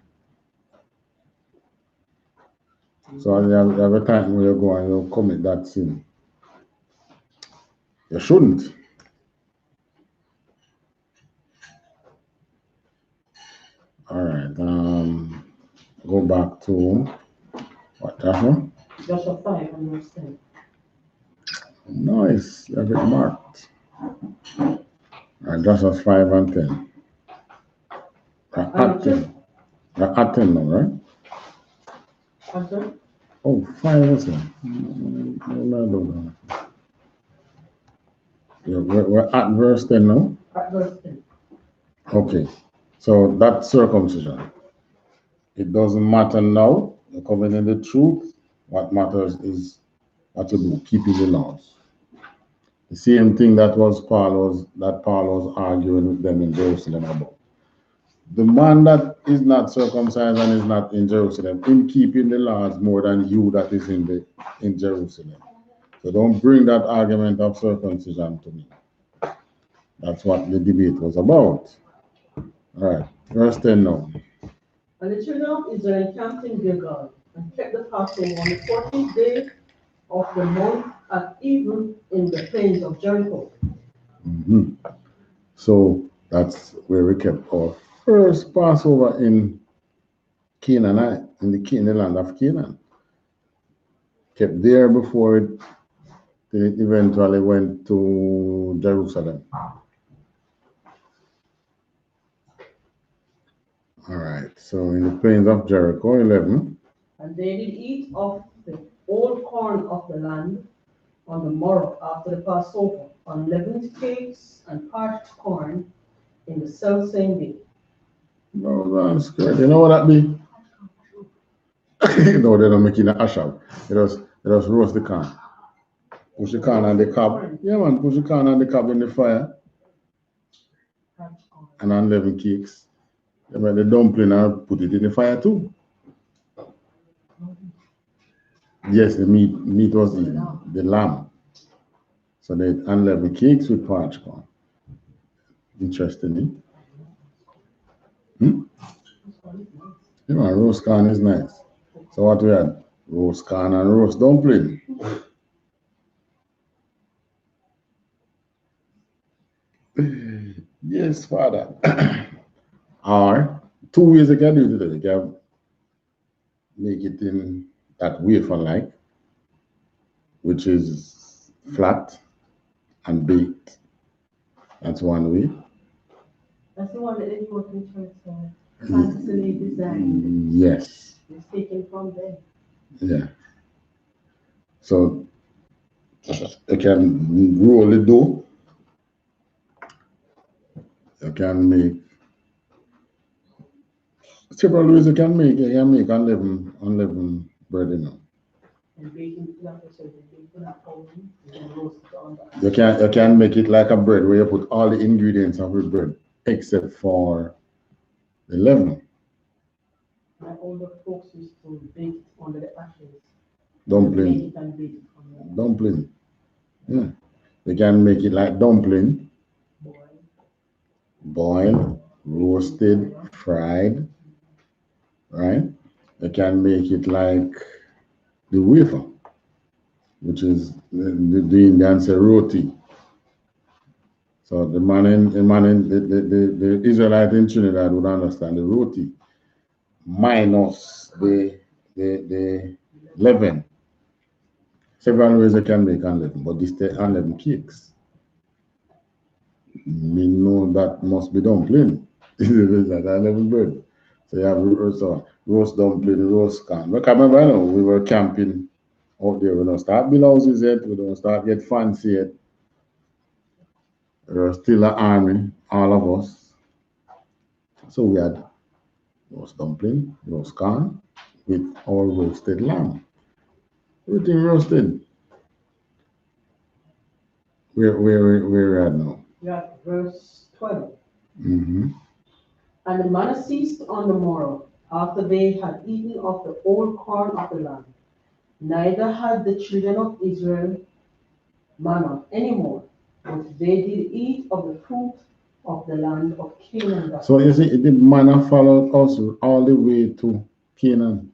So you have a time where you go and you commit that sin. You shouldn't. All right. Go back to what, Joshua? Joshua 5 and verse 10. Nice. You have it marked. All right, Joshua 5 and 10. At 10. At 10 now, right? Answer? Oh, 5 also. No. We're at verse 10 now? At verse 10. Okay. So that's circumcision. It doesn't matter now. You're coming in the truth. What matters is what you do, keeping the laws. The same thing that Paul was arguing with them in Jerusalem about. The man that is not circumcised and is not in Jerusalem, in keeping the laws more than you that is in Jerusalem. So don't bring that argument of circumcision to me. That's what the debate was about. All right, verse 10 now. And the children of Israel encamped in Gilgal and kept the Passover on the 14th day of the month at even in the plains of Jericho. So that's where we kept our first Passover in Canaan, in the land of Canaan. Kept there before it eventually went to Jerusalem. All right, so in the plains of Jericho, 11. And they did eat of the old corn of the land on the morrow after the Passover, unleavened cakes and parched corn in the selfsame day. No, that's good. You know what that be? No, they don't make it in a ashab. They just roast the corn. Push the corn and the cob. Yeah, man, push the corn and the cob in the fire. And unleavened cakes. They make the dumpling and put it in the fire too. Yes, the meat was eaten, the lamb. So they unleavened cakes with parched corn. Interestingly. Yeah, man, roast corn is nice. So what we had? Roast corn and roast dumpling. Yes, Father. Or 2 ways you can do it. You can make it in that wafer-like, which is flat and baked. That's one way. That's the one that they put in church, fantasily designed. Yes. It's taken from them. Yeah. So you can roll the dough. You can make several ways you can make. You can make unleavened bread, you know. And baking flat, so they put a oven and roast it on that. You can make it like a bread where you put all the ingredients of the bread except for the leaven. My older folks used to bake it under the ashes. Dumpling. Dumpling. Yeah. You can make it like dumpling. Boiled, roasted, fried. Right? You can make it like the wafer, which is the Indians say roti. So the Israelite in Trinidad would understand the roti minus the leaven. Several ways they can make unleavened, but this the unleavened cakes. We know that must be dumpling. This is that unleavened bread. So you have roast dumpling, roast can. Look, I remember now, we were camping out there. We don't start build houses yet. We don't start get fancy yet. There was still an army, all of us. So we had roast dumpling, roast can, with our roasted lamb. Everything roasted. Where at now? Yeah, verse 12. Mm-hmm. And the manna ceased on the morrow, after they had eaten of the old corn of the land. Neither had the children of Israel manna any more, but they did eat of the fruit of the land of Canaan. So you see, the manna followed us all the way to Canaan.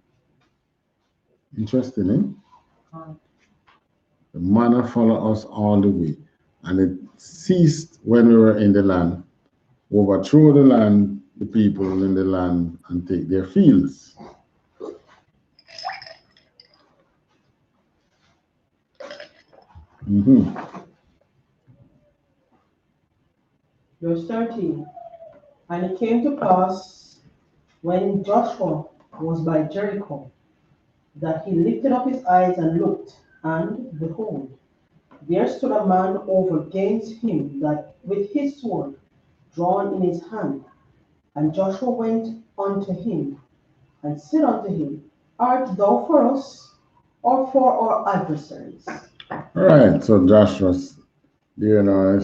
Interesting, eh? The manna followed us all the way. And it ceased when we were in the land, overthrow the land, the people in the land, and take their fields. Mm-hmm. Verse 13. And it came to pass, when Joshua was by Jericho, that he lifted up his eyes and looked, and behold, there stood a man over against him that with his sword drawn in his hand. And Joshua went unto him, and said unto him, Art thou for us, or for our adversaries? All right, so Joshua's, you know,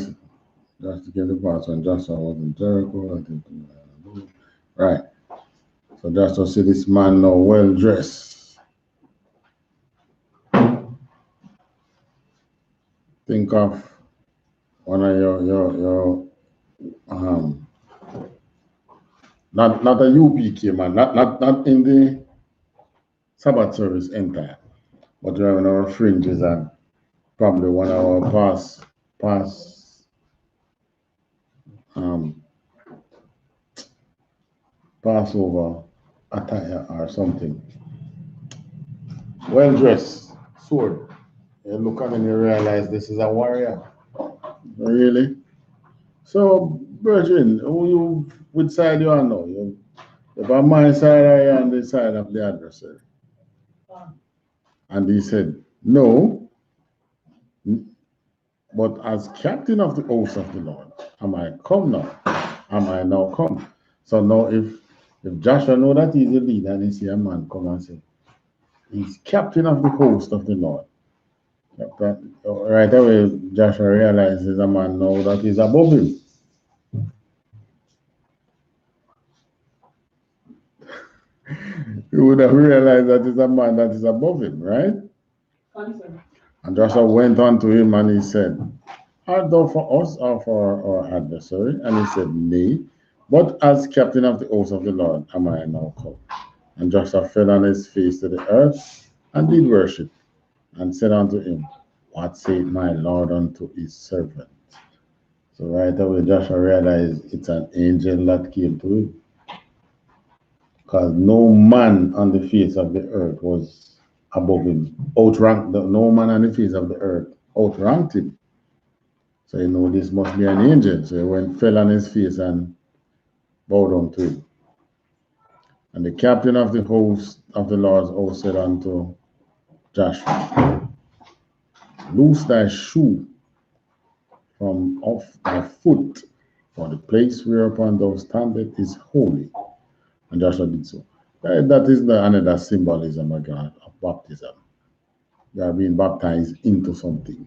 just to get the part when Joshua was in Jericho, I think. Right. So Joshua see this man now well dressed. Think of one of your not a UPK man, not in the Sabbath service empire, but we're having our fringes and probably one of our Passover attire or something. Well dressed, sword. You look at him and you realize this is a warrior. Really? So, Virgin, who you which side you are now? You on my side or you on the side of the adversary? And he said, No, but as captain of the host of the Lord, am I come now? Am I now come? So now if Joshua know that he's a leader and he see a man come and say, he's captain of the host of the Lord. Right away, Joshua realizes a man now that he's above him. He would have realized that he's a man that is above him, right? And Joshua went on to him and he said, Art thou for us or for our adversary? And he said, Nay, but as captain of the host of the Lord am I now come. And Joshua fell on his face to the earth and did worship, and said unto him, What saith my Lord unto his servant? So right away Joshua realized it's an angel that came to him. Because no man on the face of the earth was above him, outranked. No man on the face of the earth outranked him. So you know this must be an angel. So he went, fell on his face and bowed down to him. And the captain of the host of the Lord's host said unto Joshua, Loose thy shoe from off thy foot, for the place whereupon thou standest is holy. And Joshua did so. That is another symbolism again of baptism. You are being baptized into something.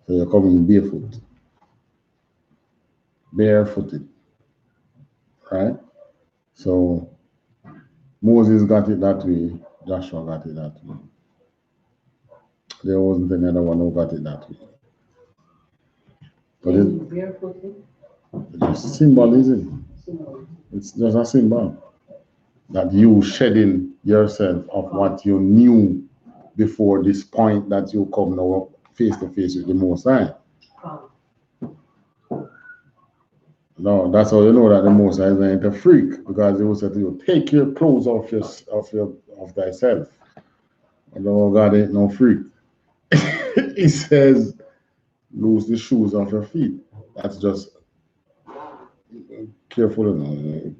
So you're coming barefoot, barefooted, right? So Moses got it that way, Joshua got it that way. There wasn't another one who got it that way. But it's symbolism. It's just a symbol that you shedding yourself of what you knew before this point that you come now face to face with the Most High. No, that's how you know that the Most High is ain't a freak, because he will say to you, take your clothes off of thyself. And the Lord God ain't no freak. He says, lose the shoes off your feet. That's just careful enough.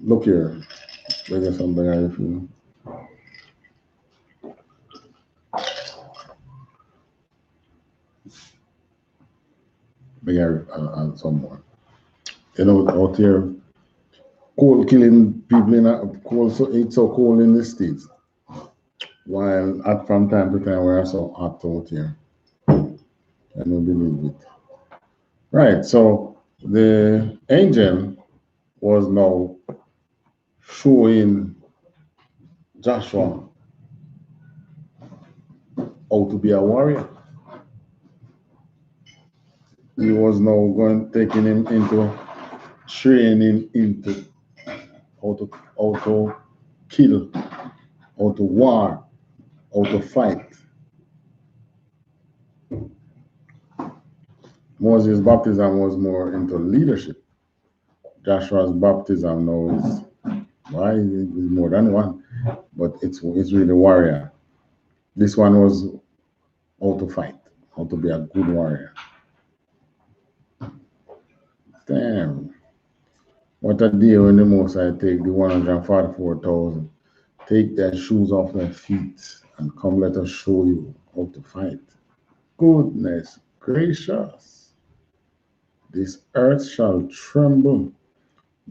Look here. Bring us something out if you. Bring out some more. You know, out here, coal killing people in coal. So it's so cold in the States. While from time to time we're so hot out here. I don't believe it. Right. So the angel was now showing Joshua how to be a warrior. He was now taking him into training into how to kill, how to war, how to fight. Moses' baptism was more into leadership. Joshua's baptism now is more than one, but it's really warrior. This one was how to fight, how to be a good warrior. Damn. What a day when the Most High take the 144,000, take their shoes off their feet, and come let us show you how to fight. Goodness gracious. This earth shall tremble.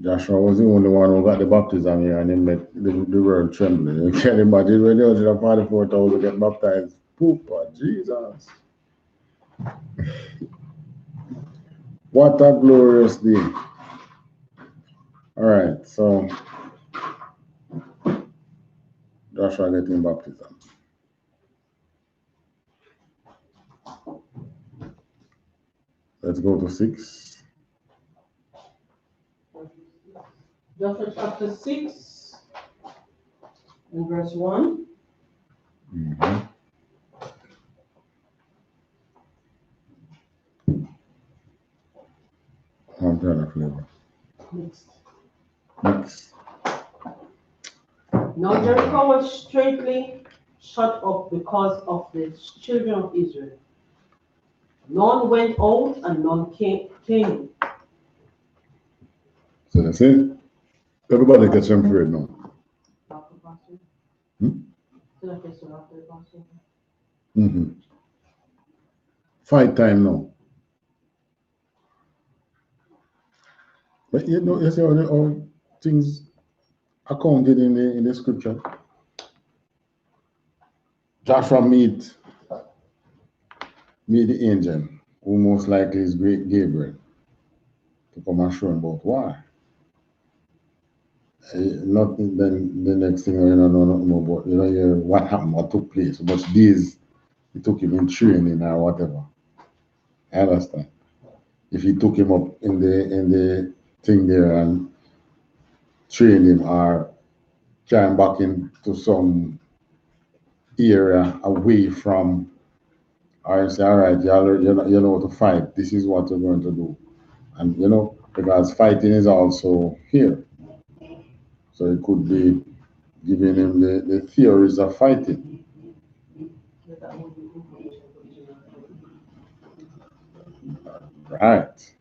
Joshua was the only one who got the baptism here, and he made the world trembling. You can imagine when the 144,000 get baptized. Poopa, Jesus. What a glorious day. All right, so Joshua getting baptism. Let's go to 6. Joshua chapter 6 and verse 1. Mm-hmm. I'm trying to flavor. Mix. Now Jericho was straightly shut up because of the children of Israel. None went out and none came in. So that's it. Everybody gets some food now. Mm-hmm. Fight time now. But you know, you see all things accounted in the scripture. Joshua meet the angel, who most likely is great Gabriel, to come and show him about why. Not then the next thing you know nothing about what happened, what took place, but these it took him in training or whatever. I understand. If he took him up in the thing there and trained him or came back into some area away from, or you say, all right, you know how to fight. This is what you're going to do. And because fighting is also here. So it could be giving him the theories of fighting. Right.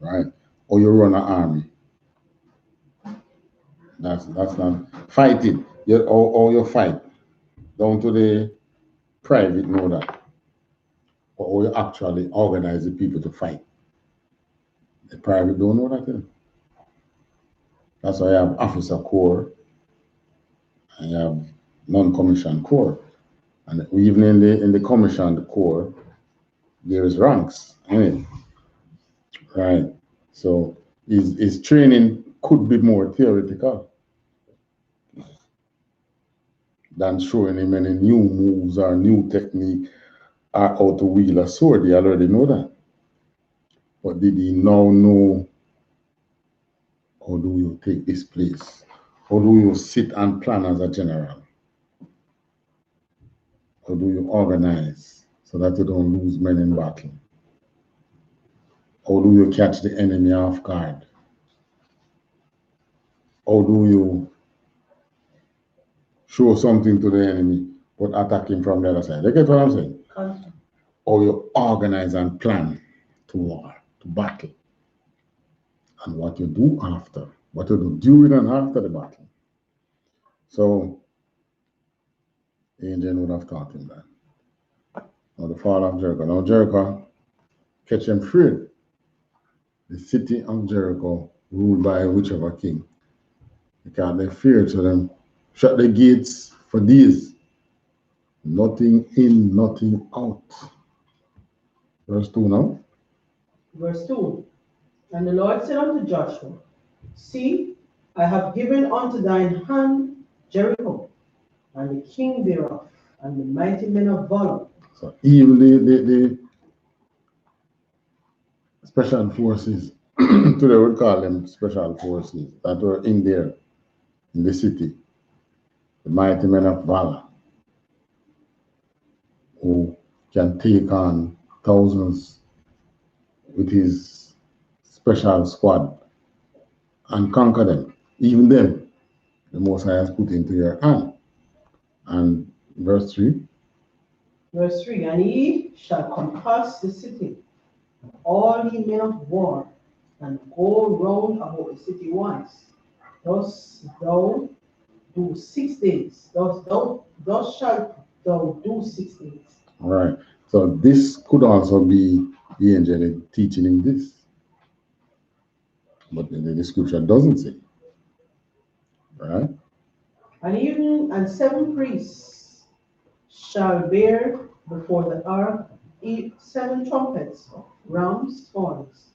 Right. Or you run an army. That's not fighting. Or you fight. Down to the private know that. Or you actually organize the people to fight. The private don't know that. That's why you have officer corps and you have non-commissioned corps. And even in the commissioned corps, there's ranks. Right. So his training could be more theoretical than showing him any new moves or new technique or how to wield a sword. He already know that. But did he now know how do you take this place? How do you sit and plan as a general? How do you organize so that you don't lose men in battle? How do you catch the enemy off guard? How do you show something to the enemy but attack him from the other side? You get what I'm saying? How you organize and plan to war, to battle, and what you do after, what you do during and after the battle. So, Angel would have taught him that. Now, the fall of Jericho. Now, Jericho catch him free. The city of Jericho ruled by whichever king. Because they feared, so them shut the gates for days. Nothing in, nothing out. Verse 2 now. Verse 2. And the Lord said unto Joshua, See, I have given unto thine hand Jericho, and the king thereof, and the mighty men of valor. So even the special forces, today we call them special forces, that were in there, in the city, the mighty men of valor, who can take on thousands with his special squad and conquer them. Even them, the Most High has put into your hand. And verse 3. Verse 3. And ye shall compass the city, all ye men of war, and go round about the city once. Thus thou do 6 days. Thus shalt thou do 6 days. All right. So this could also be the angel teaching him this. But the scripture doesn't say. Right? And 7 priests shall bear before the ark 7 trumpets of ram's horns.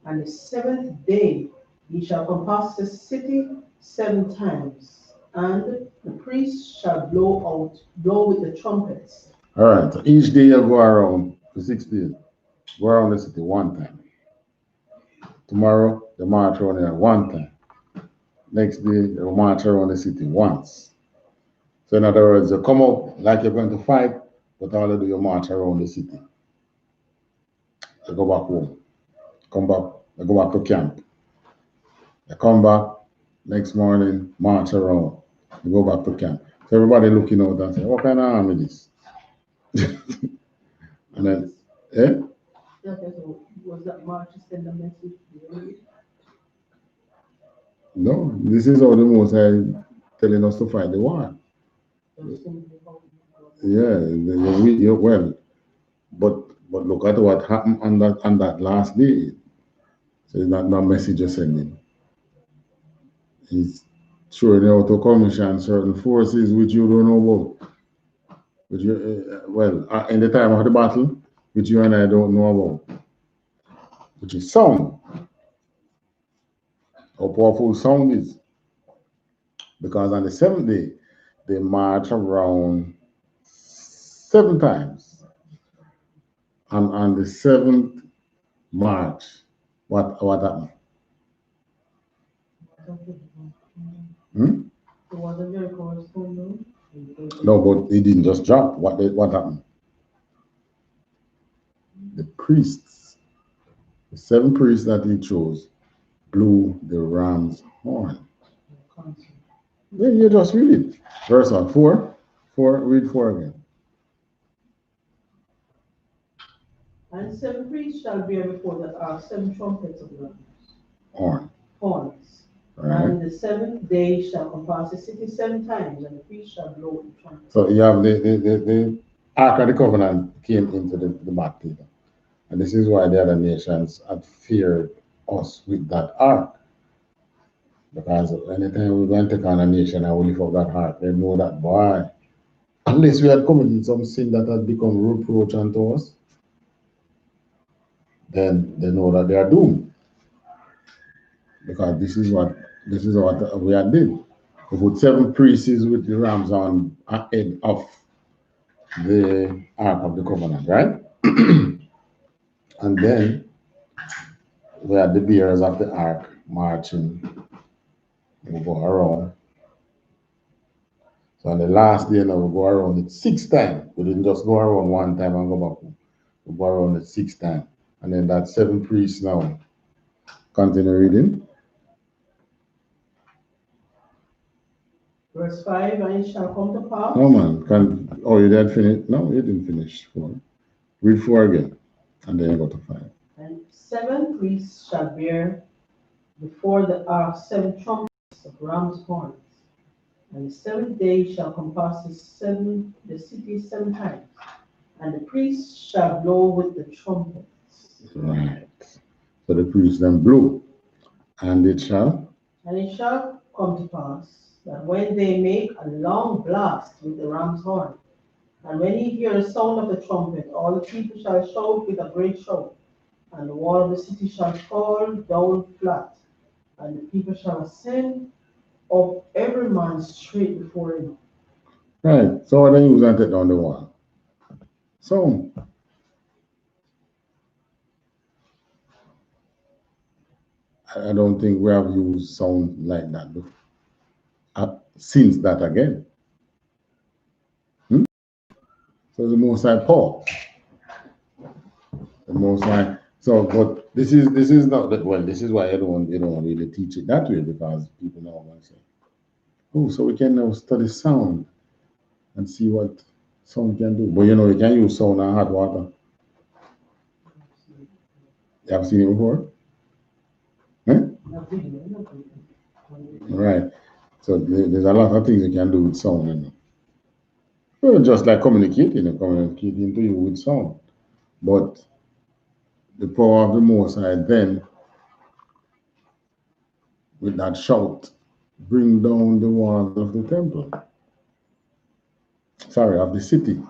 And the 7th day ye shall compass the city 7 times, and the priests shall blow with the trumpets. All right. So each day you go around for 6 days. Go around the city 1 time. Tomorrow you march around there 1 time. Next day you march around the city once. So in other words, you come up like you're going to fight, but all you do, you march around the city. You go back home. Come back. You go back to camp. You come back next morning, march around. You go back to camp. So everybody looking out and say, what kind of army is this? And then, Was that march to send a message? No, this is how the Most High telling us to fight the war. Yeah, well, but look at what happened on that last day. So it's not no message you're sending. He's throwing out to commission certain forces which you don't know about. Which you, in the time of the battle, which you and I don't know about. Which is sound. How powerful sound is. Because on the 7th day, they march around 7 times. And on the 7th march, what happened? No, but it didn't just drop. What happened? The priests, the 7 priests that he chose, blew the ram's horn. Then you just read it. Verse 4. Read 4 again. And 7 priests shall bear before the ark 7 trumpets of ram's horns. Right. And the 7th day shall compass the city 7 times, and the priest shall blow the trumpet. So you have the Ark of the Covenant came into the battle. And this is why the other nations had feared us with that ark. Because anytime we going to take on a nation and we lift up that ark, they know that, boy, unless we had committed some sin that had become reproach unto us, then they know that they are doomed. Because this is what we had did. We put 7 priests with the rams on head of the Ark of the Covenant, right? And then we had the bearers of the Ark marching. We go around. So on the last day now we go around it 6 times. We didn't just go around 1 time and go back home. We go around it 6 times. And then that 7 priests now. Continue reading. Verse 5, and it shall come to pass. No man, oh you did finish? No, you didn't finish 4. Read 4 again. And then you go to 5. And 7 priests shall bear before the ark 7 trumpets of ram's horns. And the 7th day shall compass the city 7 times. And the priests shall blow with the trumpets. Right. So the priests then blew. And it shall come to pass that when they make a long blast with the ram's horn, and when ye hear the sound of the trumpet, all the people shall shout with a great shout, and the wall of the city shall fall down flat, and the people shall ascend up every man straight before him. right. So what they use and take down the wall? So I don't think we have used sound like that before. Since that again. So the Most High Paul. The Most High. So, but this is not that. Well, this is why I don't really teach it that way, because people now want to say, oh, so we can now study sound and see what sound can do. But you know, you can use sound and hot water. You have seen it before? Huh? Right. So there's a lot of things you can do with sound. And well, just like communicating to you with sound. But the power of the Most High then, with that shout, bring down the walls of the temple. Sorry, of the city.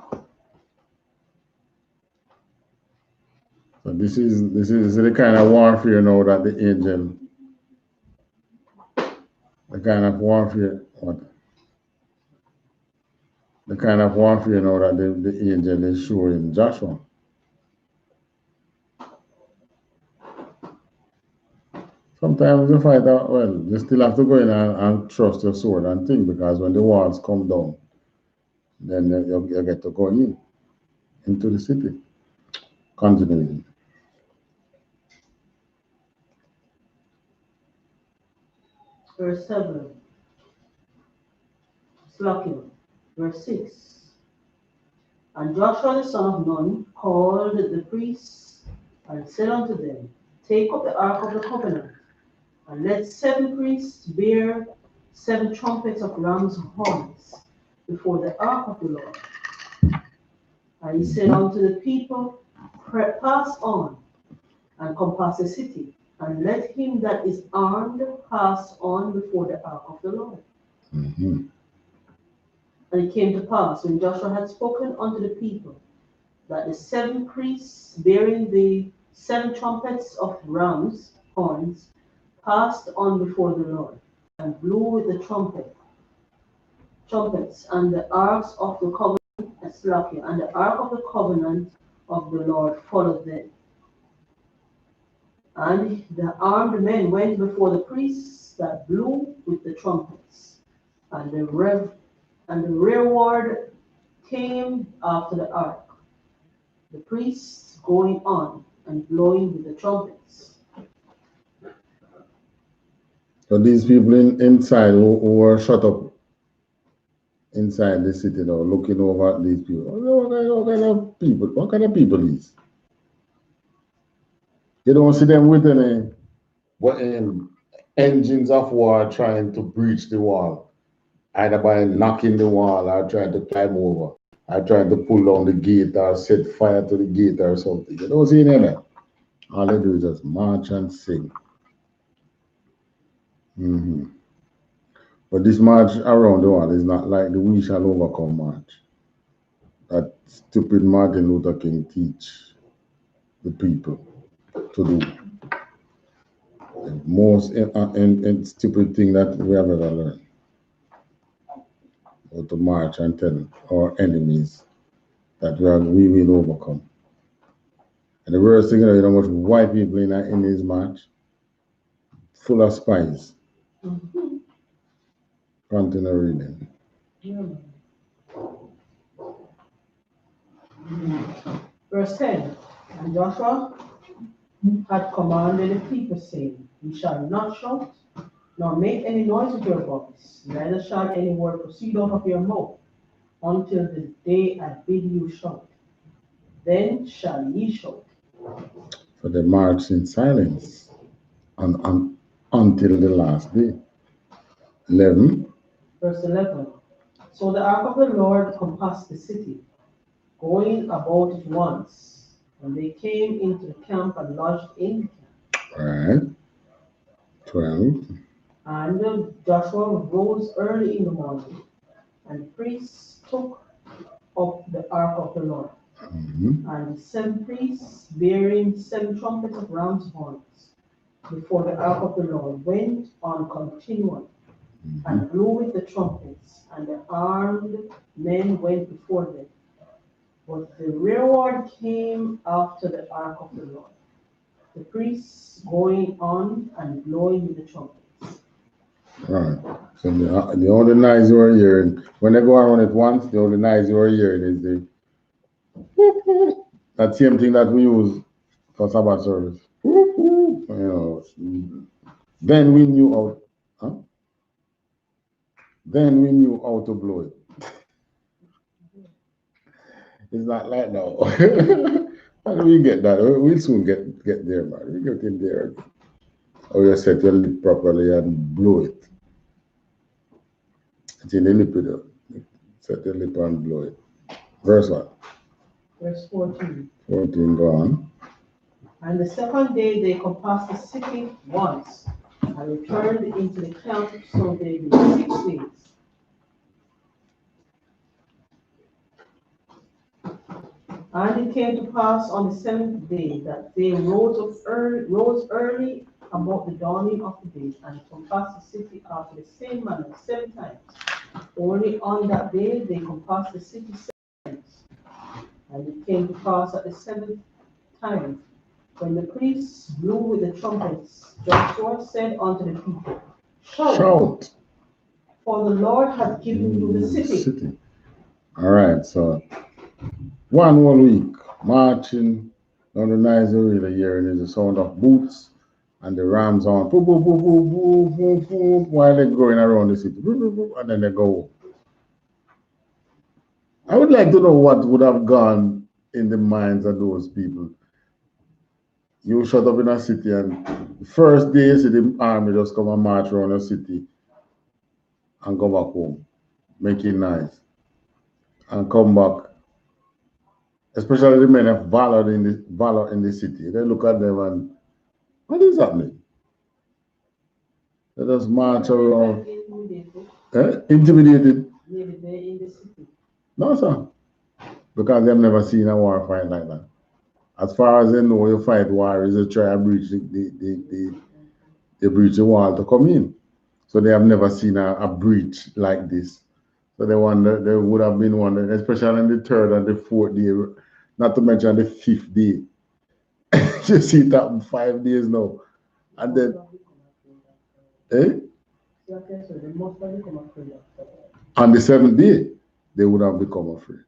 So this is the kind of warfare now that the angel, the kind of warfare now that the angel is showing Joshua. Sometimes you fight out, well, you still have to go in and trust your sword and think, because when the walls come down, then you get to go into the city. Continuing. Verse 7. Slacking. Verse 6. And Joshua the son of Nun called the priests and said unto them, take up the ark of the covenant, and let 7 priests bear 7 trumpets of ram's horns before the ark of the Lord. And he said unto the people, pass on and compass the city, and let him that is armed pass on before the ark of the Lord. Mm-hmm. And it came to pass, when Joshua had spoken unto the people, that the 7 priests bearing the 7 trumpets of ram's horns passed on before the Lord, and blew with the trumpets, and the arks of the covenant, and the ark of the covenant of the Lord followed them. And the armed men went before the priests that blew with the trumpets, and the rearward came after the ark, the priests going on and blowing with the trumpets. So these people inside who were shut up inside the city now, looking over at these people. What kind of people is? You don't see them with any engines of war trying to breach the wall, either by knocking the wall or trying to climb over, or trying to pull down the gate or set fire to the gate or something. You don't see any of that. All they do is just march and sing. Mm-hmm. But this march around the wall is not like the We Shall Overcome march that stupid Martin Luther King teach the people to do. The most stupid thing that we have ever learned. Or to march and tell our enemies that we will overcome. And the worst thing, you know much white people in his march, full of spies. Mm-hmm. Continue reading. Yeah. Verse 10. And Joshua had commanded the people, saying, "You shall not shout, nor make any noise with your voice, neither shall any word proceed out of your mouth, until the day I bid you shout. Then shall ye shout." So they marched in silence until the last day. 11. Verse 11. So the ark of the Lord compassed the city, going about it once, and they came into the camp and lodged in the camp. All right. 12. And Joshua rose early in the morning, and the priests took up the ark of the Lord. And the 7 priests, bearing 7 trumpets of ram's horns, before the ark of the Lord, went on continually, and blew with the trumpets, and the armed men went before them. But the rearward came after the ark of the Lord, the priests going on and blowing with the trumpets. Right. So the only noise you are hearing, when they go around it once, the only noise you are hearing is the that same thing that we use for Sabbath service. You know, then we knew how, huh? Then we knew how to blow it. It's not like now. How do we get that? We'll soon get there, man. We get in there. Or you set your lip properly and blow it. It's in the lip, set your lip and blow it. Verse what? Verse 14. 14, go on. And the second day they compassed the city once, and returned into the camp, so they did 6 days. And it came to pass on the 7th day that they rose early about the dawning of the day, and compassed the city after the same manner 7 times. Only on that day they compassed the city 7 times. And it came to pass at the 7th time, when the priests blew with the trumpets, Joshua said unto the people, Shout, for the Lord hath given you the city. All right, so 1 whole week marching down the nice really hearing is the sound of boots and the rams on boop, boop, boop, boop, boop, boop, boop, while they're going around the city, boop, boop, boop, and then they go. I would like to know what would have gone in the minds of those people. You shut up in a city, and the first day you see the army just come and march around the city and go back home, making noise, and come back. Especially the men of valor in the city. They look at them and what is happening? They just march around. Intimidated. Maybe they're in the city. No, sir. Because they've never seen a war fight like that. As far as they know, you fight war is to try to breach the breach the wall to come in. So they have never seen a breach like this. So they wonder, they would have been wondering, especially on the 3rd and the 4th day, not to mention the 5th day. You see it happen 5 days now. And then, on the 7th day, they would have become afraid.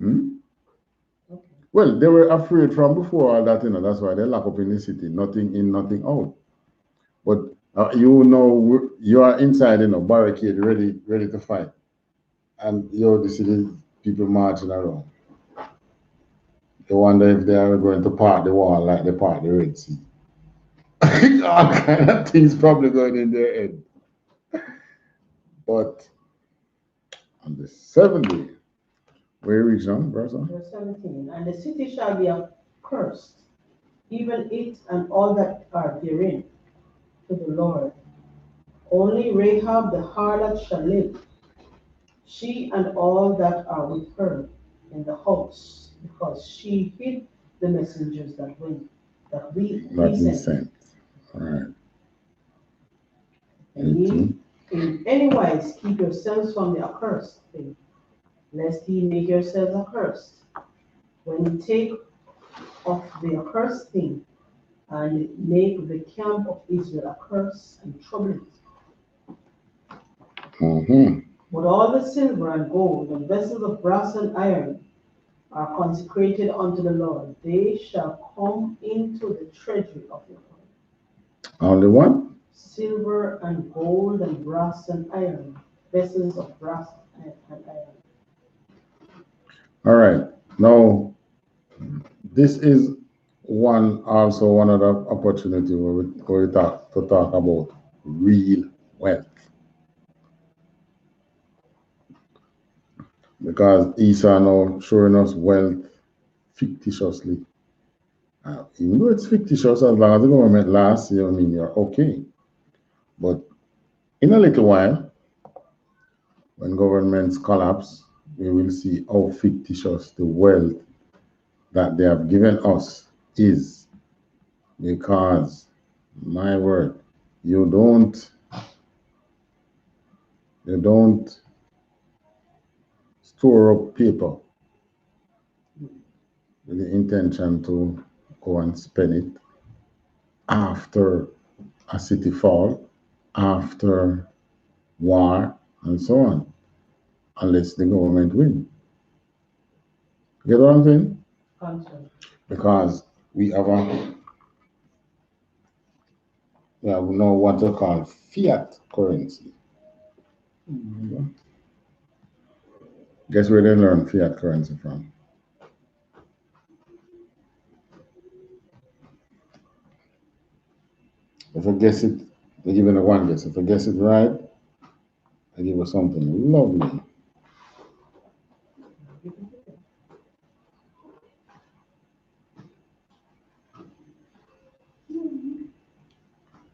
Okay. Well, they were afraid from before all that, that's why they lock up in the city, nothing in, nothing out. But you are inside, barricade, ready to fight. And the city people marching around. They wonder if they are going to part the wall like they part the Red Sea. All kind of things probably going in their head. But on the 7th day, where we reach now, verse 17. And the city shall be accursed, even it and all that are therein, to the Lord. Only Rahab the harlot shall live, she and all that are with her in the house, because she hid the messengers that we sent. All right. And ye in any wise keep yourselves from the accursed thing, lest ye make yourselves accursed. When you take of the accursed thing, and make the camp of Israel a curse and trouble it. But all the silver and gold and vessels of brass and iron are consecrated unto the Lord. They shall come into the treasury of your hand. Only one? Silver and gold and brass and iron, vessels of brass and iron. All right. Now, this is one other opportunity where we talk about real wealth. Because Esau now showing us wealth fictitiously. Even though it's fictitious, as long as the government lasts, I mean, you're okay. But in a little while, when governments collapse, we will see how fictitious the wealth that they have given us is. Because, my word, you don't store up paper with the intention to go and spend it after a city fall, after war, and so on, unless the government win. Get what I'm saying? Because we have now what they call fiat currency. Guess where they learn fiat currency from? If I guess it, they give it one guess. If I guess it right, I give you something lovely.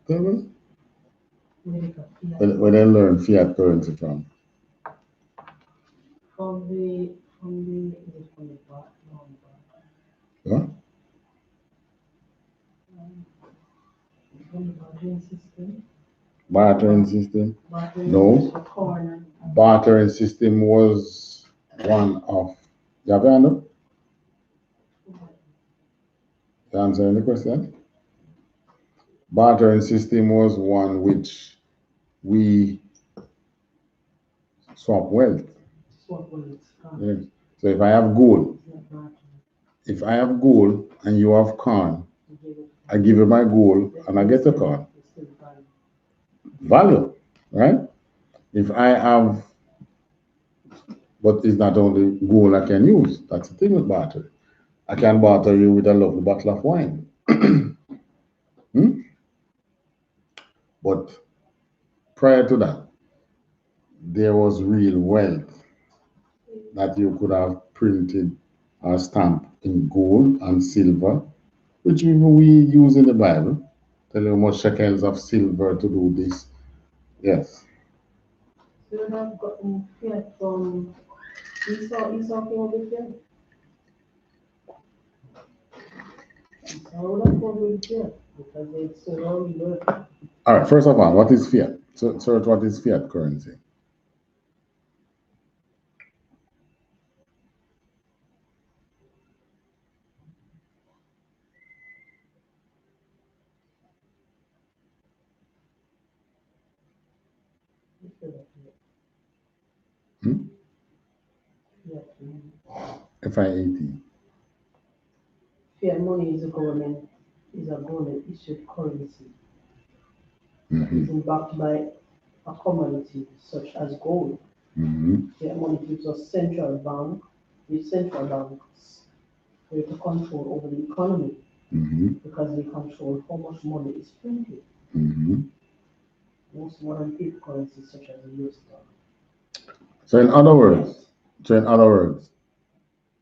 Tell me. Where they learn fiat currency from? From the Huh? bartering system. Bartering system? No. Bartering system was one of. You have your hand up? You answering the question? Bartering system was one which we swap wealth. Yes. So if I have gold, and you have corn, I give you my gold and I get the corn. Value, right? If I have, but it's not only gold I can use. That's the thing with barter. I can barter you with a lovely bottle of wine. But prior to that, there was real wealth that you could have printed or stamped in gold and silver, which we use in the Bible. Tell you how much shekels of silver to do this. Yes. So you have gotten fiat from I.S.U.P.K over here? I would have gone with fiat because it's so long. All right, first of all, what is fiat? So, what is fiat currency? FIAT. Fiat money is a government issued currency. It's backed by a commodity such as gold. Fiat money gives us central banks greater control over the economy because they control how much money is printed. Most modern paper currencies such as the US dollar. So in other words,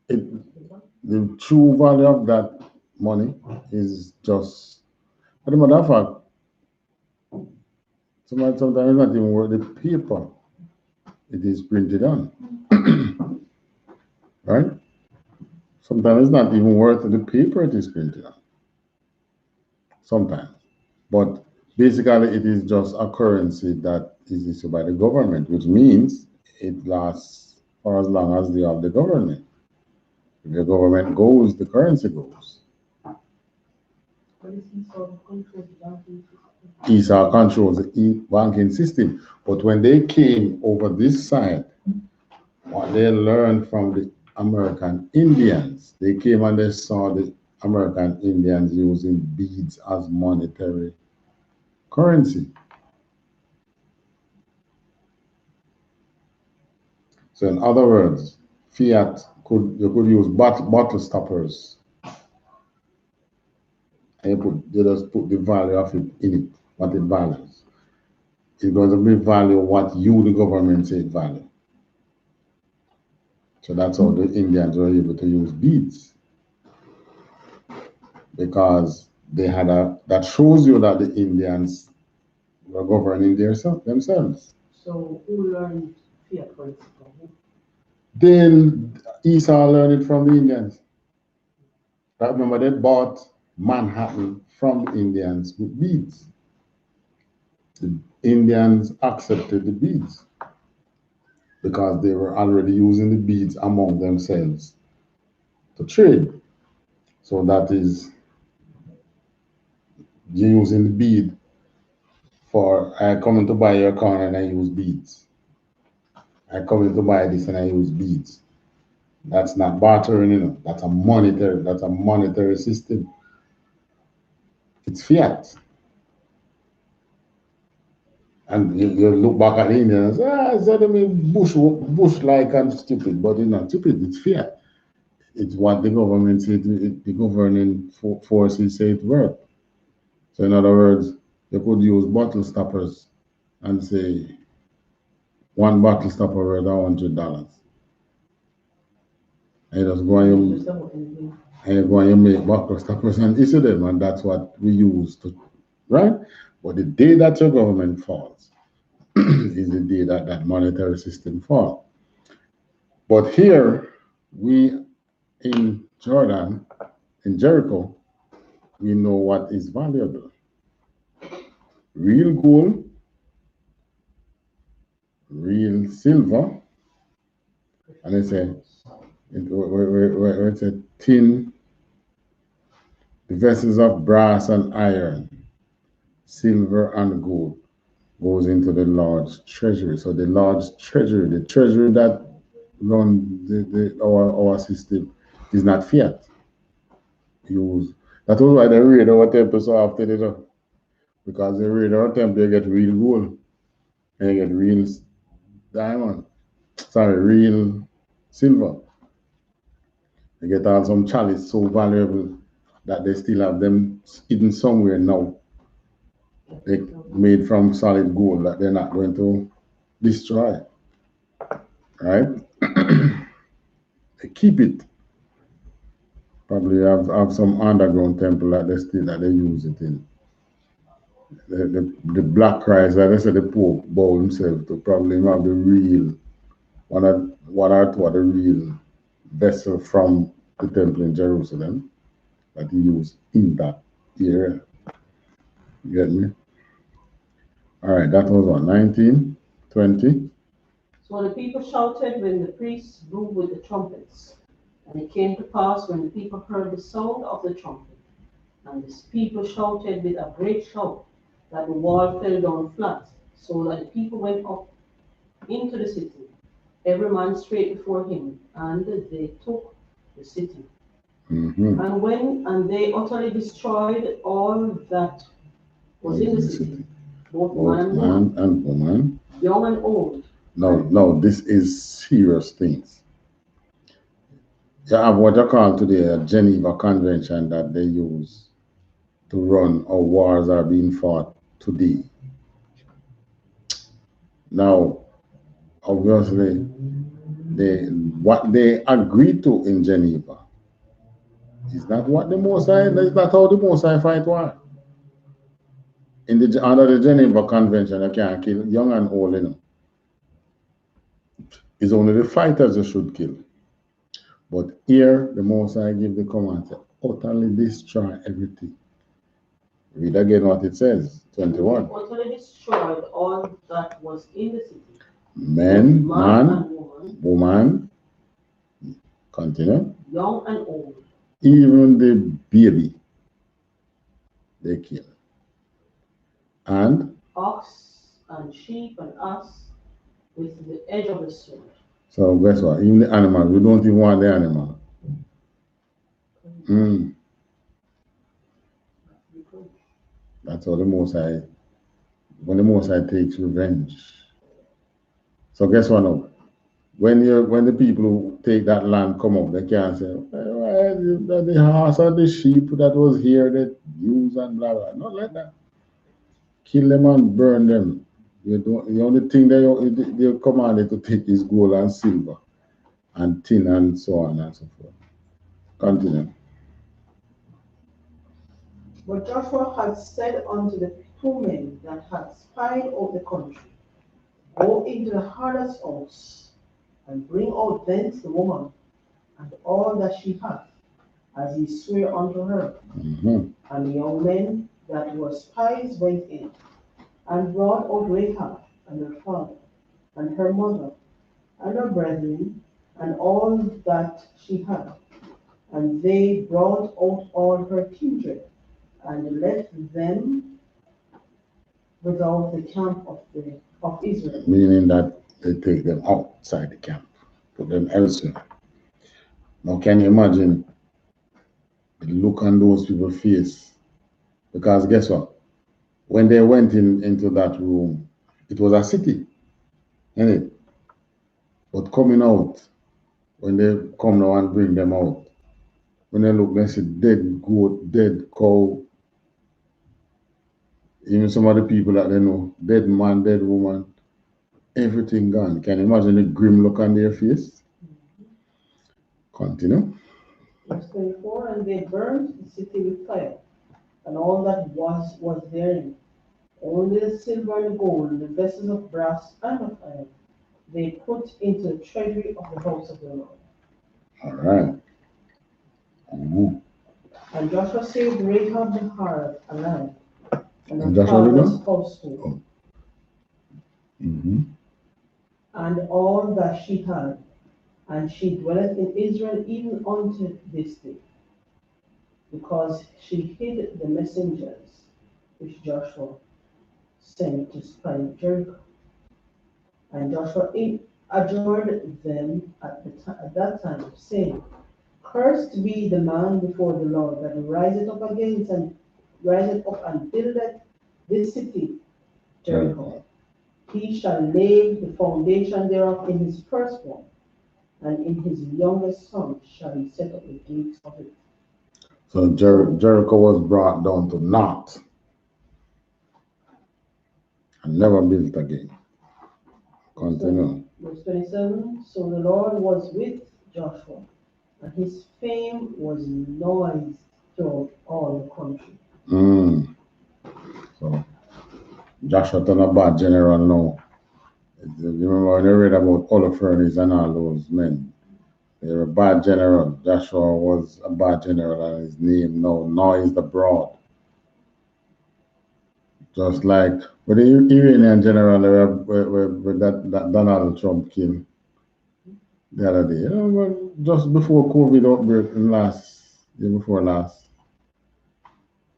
the true value of that money is just, as a matter of fact, sometimes it's not even worth the paper it is printed on. Right? Sometimes it's not even worth the paper it is printed on. Sometimes. But basically, it is just a currency that is issued by the government, which means it lasts for as long as they have the government. If the government goes, the currency goes. Esau controls the banking system. But when they came over this side, what they learned from the American Indians, they came and they saw the American Indians using beads as monetary currency. So in other words, fiat you could use bottle stoppers, and you just put the value of it in it, what it values. It's going to be value what you, the government, say it value. So that's how the Indians were able to use beads, because they had that shows you that the Indians were governing themselves. So who learned fiat currency from who? Then Esau learned it from the Indians. I remember they bought Manhattan from the Indians with beads. The Indians accepted the beads because they were already using the beads among themselves to trade. So that is, you're using the bead for, I come in to buy your car and I use beads. I come in to buy this and I use beads. That's not bartering, you know. That's a monetary system. It's fiat. And you look back at India and say, it's only bush-like and stupid, but it's not stupid, it's fiat. It's what the government said, the governing forces say it works. So in other words, you could use bottle stoppers and say, one bottle stopper worth $100. And you just go and you make bottle stoppers and issue them, and that's what we use to, right? But the day that your government falls is the day that that monetary system falls. But here, we in Jordan, in Jericho, we know what is valuable. Real gold, real silver, and it's a tin, the vessels of brass and iron, silver and gold goes into the Lord's treasury. So the Lord's treasury, the treasury that runs our system, is not fiat. That was why they raid our temple so often, you know, because they raid our temple, you get real gold and you get real diamond. Sorry, real silver. You get all some chalice so valuable that they still have them hidden somewhere now. They made from solid gold that they're not going to destroy. Right? They keep it. Probably have some underground temple that they use it in. The black Christ, like I said, the Pope bow himself to probably have the real one or the real vessel from the temple in Jerusalem that he used in that area. You get me? All right, that was what, 1920? So the people shouted when the priests blew with the trumpets. And it came to pass when the people heard the sound of the trumpet, and the people shouted with a great shout, that the wall fell down flat, so that the people went up into the city, every man straight before him, and they took the city. Mm-hmm. And they utterly destroyed all that was in the city, both man and woman, young and old. No, this is serious things. You have what you call today a Geneva Convention that they use to run how wars are being fought today. Now, obviously, what they agreed to in Geneva is not what the Most High, that's not how the Most High fight war. Under the Geneva Convention, you can't kill young and old, you know. It's only the fighters you should kill. But here, the Most High give the command to utterly destroy everything. Read again what it says, 21. Utterly destroyed all that was in the city. Man, and woman, continue. Young and old. Even the baby, they kill. And? Ox and sheep and ass with the edge of the sword. So guess what? Even the animal, we don't even want the animal. Mm. That's how the Most High, when the Most High takes revenge. So guess what now? When the people who take that land come up, they can't say, well, the horse or the sheep that was here that used and blah blah. Not like that. Kill them and burn them. You don't. The only thing they commanded to take is gold and silver, and tin and so on and so forth. Continue. But Joshua had said unto the two men that had spied out the country, Go into the harlot's house, and bring out thence the woman, and all that she hath, as ye swear unto her. Mm-hmm. And the young men that were spies went in, and brought out Rahab, and her father, and her mother, and her brethren, and all that she had. And they brought out all her kindred, and left them without the camp of Israel. Meaning that they take them outside the camp, put them elsewhere. Now, can you imagine the look on those people's face? Because guess what? When they went into that room, it was a city, isn't it? But coming out, when they come now and bring them out, when they look, they see dead goat, dead cow, even some of the people that they know, dead man, dead woman, everything gone. Can you imagine the grim look on their face? Continue. Verse 24, and they burned the city with fire, and all that was therein. Only the silver and gold, the vessels of brass and of iron, they put into the treasury of the house of the Lord. All right. Mm-hmm. And Joshua saved Rahab the harlot alive, and Joshua her did father's that? household, Oh. Mm-hmm. and all that she had, and she dwelleth in Israel even unto this day, because she hid the messengers which Joshua sent to spy Jericho. And Joshua adjured them at that time, saying, Cursed be the man before the Lord that riseth up and buildeth this city, Jericho. He shall lay the foundation thereof in his firstborn, and in his youngest son shall he set up the gates of it. So Jericho was brought down to naught and never built again. Continue. Verse 27, so the Lord was with Joshua, and his fame was noised throughout all the country. So Joshua turned a bad general now. You remember when you read about Holofernes and all those men? They were a bad general. Joshua was a bad general, and his name now noised abroad. Just like with the Iranian general with that Donald Trump killed the other day. You know, just before COVID outbreak year before last,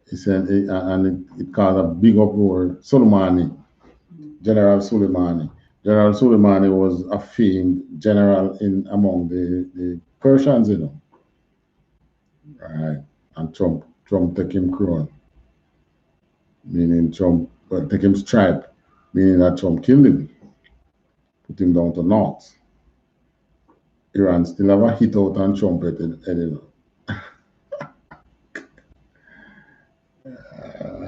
he said, it caused a big uproar. General Soleimani. General Soleimani was a famed general among the Persians, you know. Right. And Trump took him crown, meaning Trump take him stripe, meaning that Trump killed him, put him down to naught. Iran still have a hit out on Trump, you know.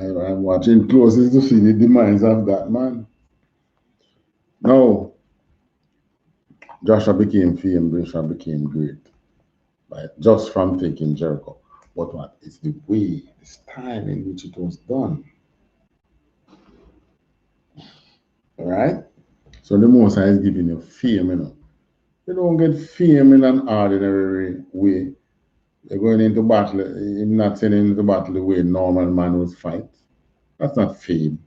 I'm watching closely to see the demise of that man. No, Joshua became famed, Joshua became great, just from taking Jericho. But what? It's the way, the style in which it was done. All right? So the Most High is giving you fame, you know. You don't get fame in an ordinary way. You're going into battle, you're not sending into battle the way normal man would fight. That's not fame.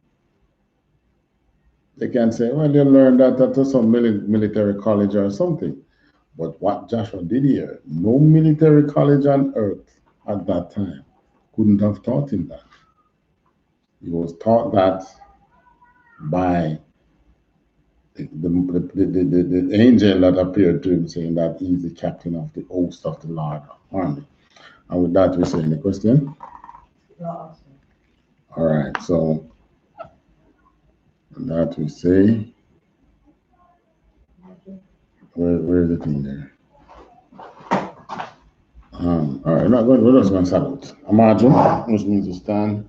They can say, well, you learned that at some military college or something. But what Joshua did here, no military college on earth at that time couldn't have taught him that. He was taught that by the angel that appeared to him, saying that he's the captain of the host of the Lord army. And with that, we say any question? No. All right, so that we say, where's the thing there? All right, we're just going to salute. Imagine, which means to stand.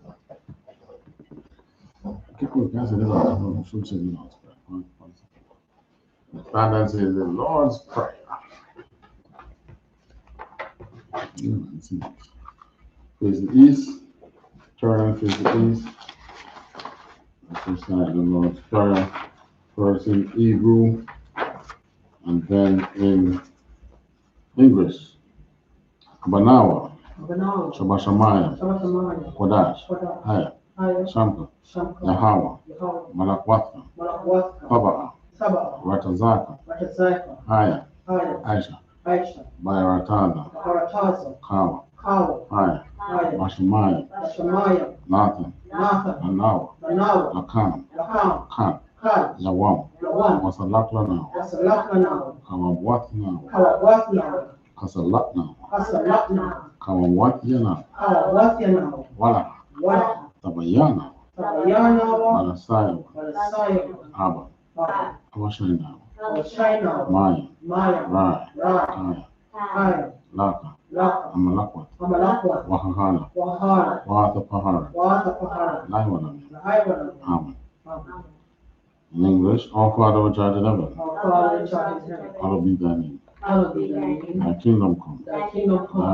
Stand and say the Lord's Prayer. Face the east, turn and face the east. Let's start the Lord's Prayer. First in Hebrew, and then in English. Banawa, Shabashamaya, Kodash, Haya, Shamka, Yahawa, Malakwatha, Taba'a, Ratazaka, Haya, Aisha, Bayaratana, Kawa, Haya, Mashamaya, Nathan, Anawa, Lakam, Khan, Lawam, Wasalakla now, Kawabwat now, Kasalak now, Kawawat yana, Wala, Tabayana, Malasaya, Abba, Awashina, Maya, Rai, Kaya, Laka, Amalakwat, Wahahana, Wata Pahara, Laiwanam, Amen. In English, our Father which art in heaven, hallowed be thy name. Thy kingdom come. Thy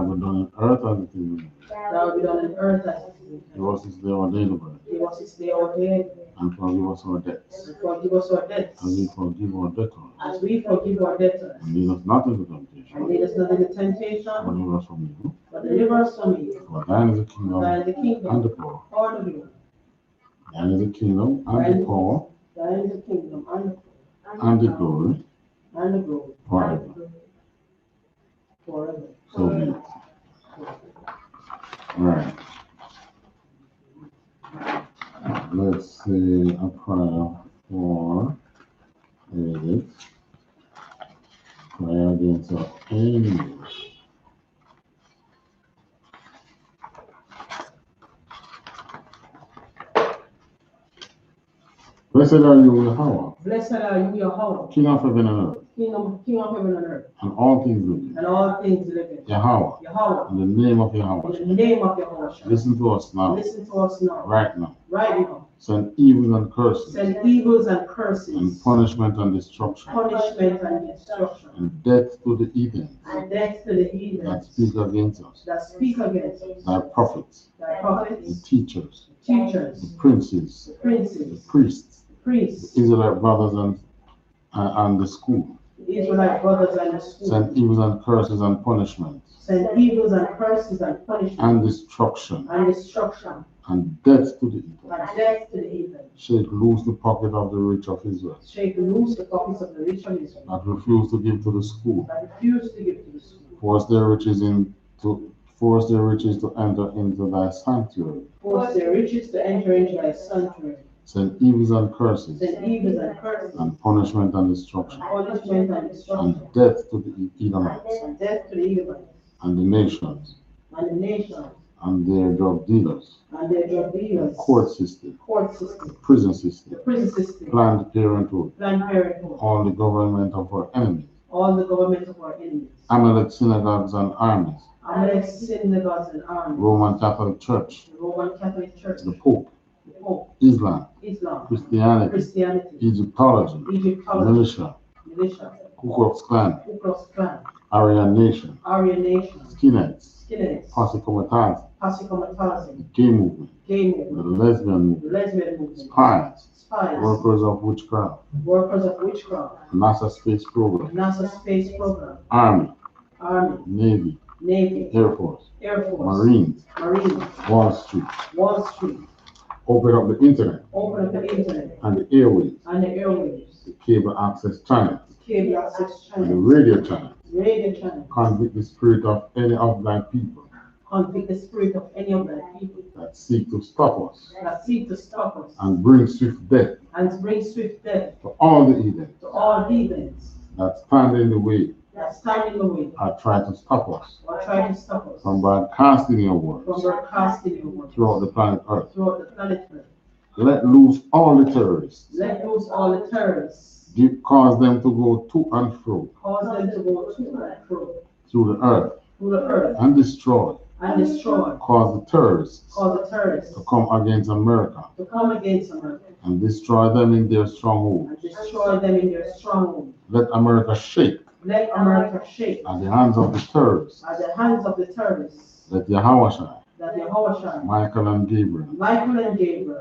will be done in earth as it is in heaven. Give us this day our daily bread. And forgive us our debts. As we forgive our debtors. And lead us not into temptation. But deliver us from evil. For thine is the kingdom and the power. Thine is the kingdom and the power. And the glory. Forever. So be it. All right. Let's say a prayer for Edith. Prayer against our enemies. Blessed are you, Yahweh. Blessed are you, Yahweh. King of heaven and earth. King of heaven and earth. And all things living. Yahweh. In the name of Yahweh. Listen to us now. Right now. Send evils and curses. And punishment and destruction. And death to the heathens. That speak against us. Thy prophets. The teachers. The princes. The priests. The Israelite brothers and the school. Send evils and curses and punishment. And destruction. And death to the heathen. Shake loose the pocket of the rich of Israel. That refuse to give to the school. Force their riches to enter into thy sanctuary. Send evils and curses. And punishment and destruction. And death to the Edomites. And the nations. And their drug dealers. The court system. The prison system. Planned Parenthood. All the government of our enemies. Amalek synagogues and armies. Roman Catholic Church. The Pope. Islam. Christianity. Egyptology. Militia. Ku Klux Klan. Aryan Nation. Skinheads. Posse Comitatus. The gay movement. The lesbian movement. Spies. Workers of witchcraft. NASA space program. Army. Navy. Air Force. Marines. Wall Street. Open up the internet. And the airwaves. The cable access channels. And the radio channels. Convict the spirit of any of thy people. convict the spirit of any of thy people that seek to stop us that seek to stop us and bring swift death and bring swift death to all the heathens to all heathens that stand in the way that stand in the way or try to stop us or try to stop us from broadcasting your words from broadcasting your word throughout the planet Earth. throughout the planet Earth. Let loose all the terrorists. Let loose all the terrorists. Cause them to go to and fro Cause them to go to and fro through the earth and destroy. Cause the terrorists to come against America and destroy them in their stronghold. Let America shake at the hands of the terrorists. Let Yahushua, Michael and Gabriel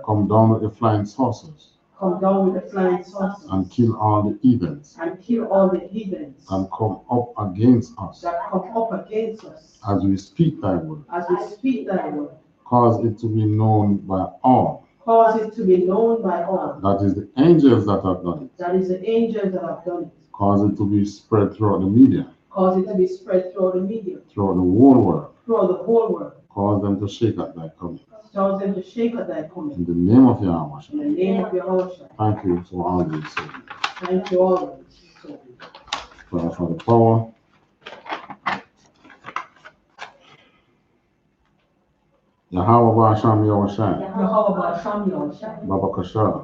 come down with the flying saucers and kill all the heathens and come up against us as we speak thy word. Cause it to be known by all. That is the angels that have done it. Cause it to be spread throughout the media. Throughout the whole world. Cause them to shake at thy coming. In the name of Yahushua. Thank you for always. Thank you always. For the power. Yahweh Basham Yahushua. Baba Kasha.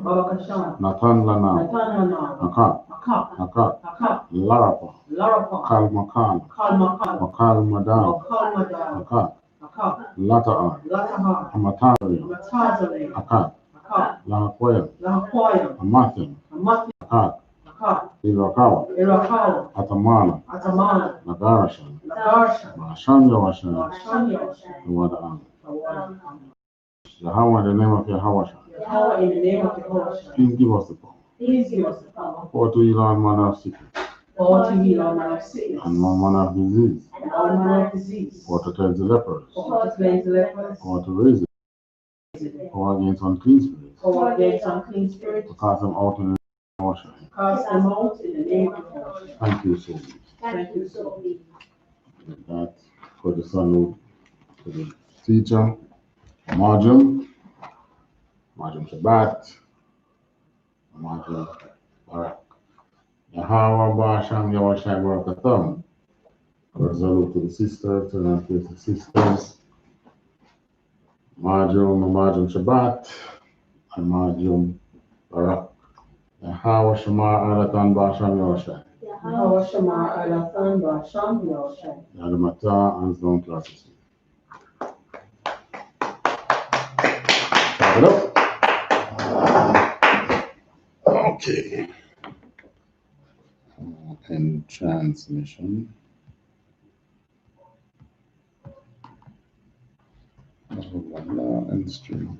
Nathan Lana. Akat. Larapa. Kalmakan. Makal Madan. Akat. Lata'an. Amatari. Akat. Lahakwaya. Amathin. Akat. Irakawa. Atamana. Nagarashan. Basham Yahushua. Wada'an. Yahweh, in the name of Yahushua. Please give us the power. For to heal all manner of sickness. And all manner of disease. For to cleanse the lepers. For to raise it. For against unclean spirits. To cast them out in the name of Yahushua. Thank you so much. With that, for the salute to the teacher, Marjam Shabbat, Marjam Barak. Yahweh Basham Yahushua Barakatham. For salute to the sisters, to the sisters, Marjam Shabbat, and Marjam Barak. Yahweh Shema Alatan Basham Yahushua. Yadamata and Zone Classes. Okay. And transmission. And stream.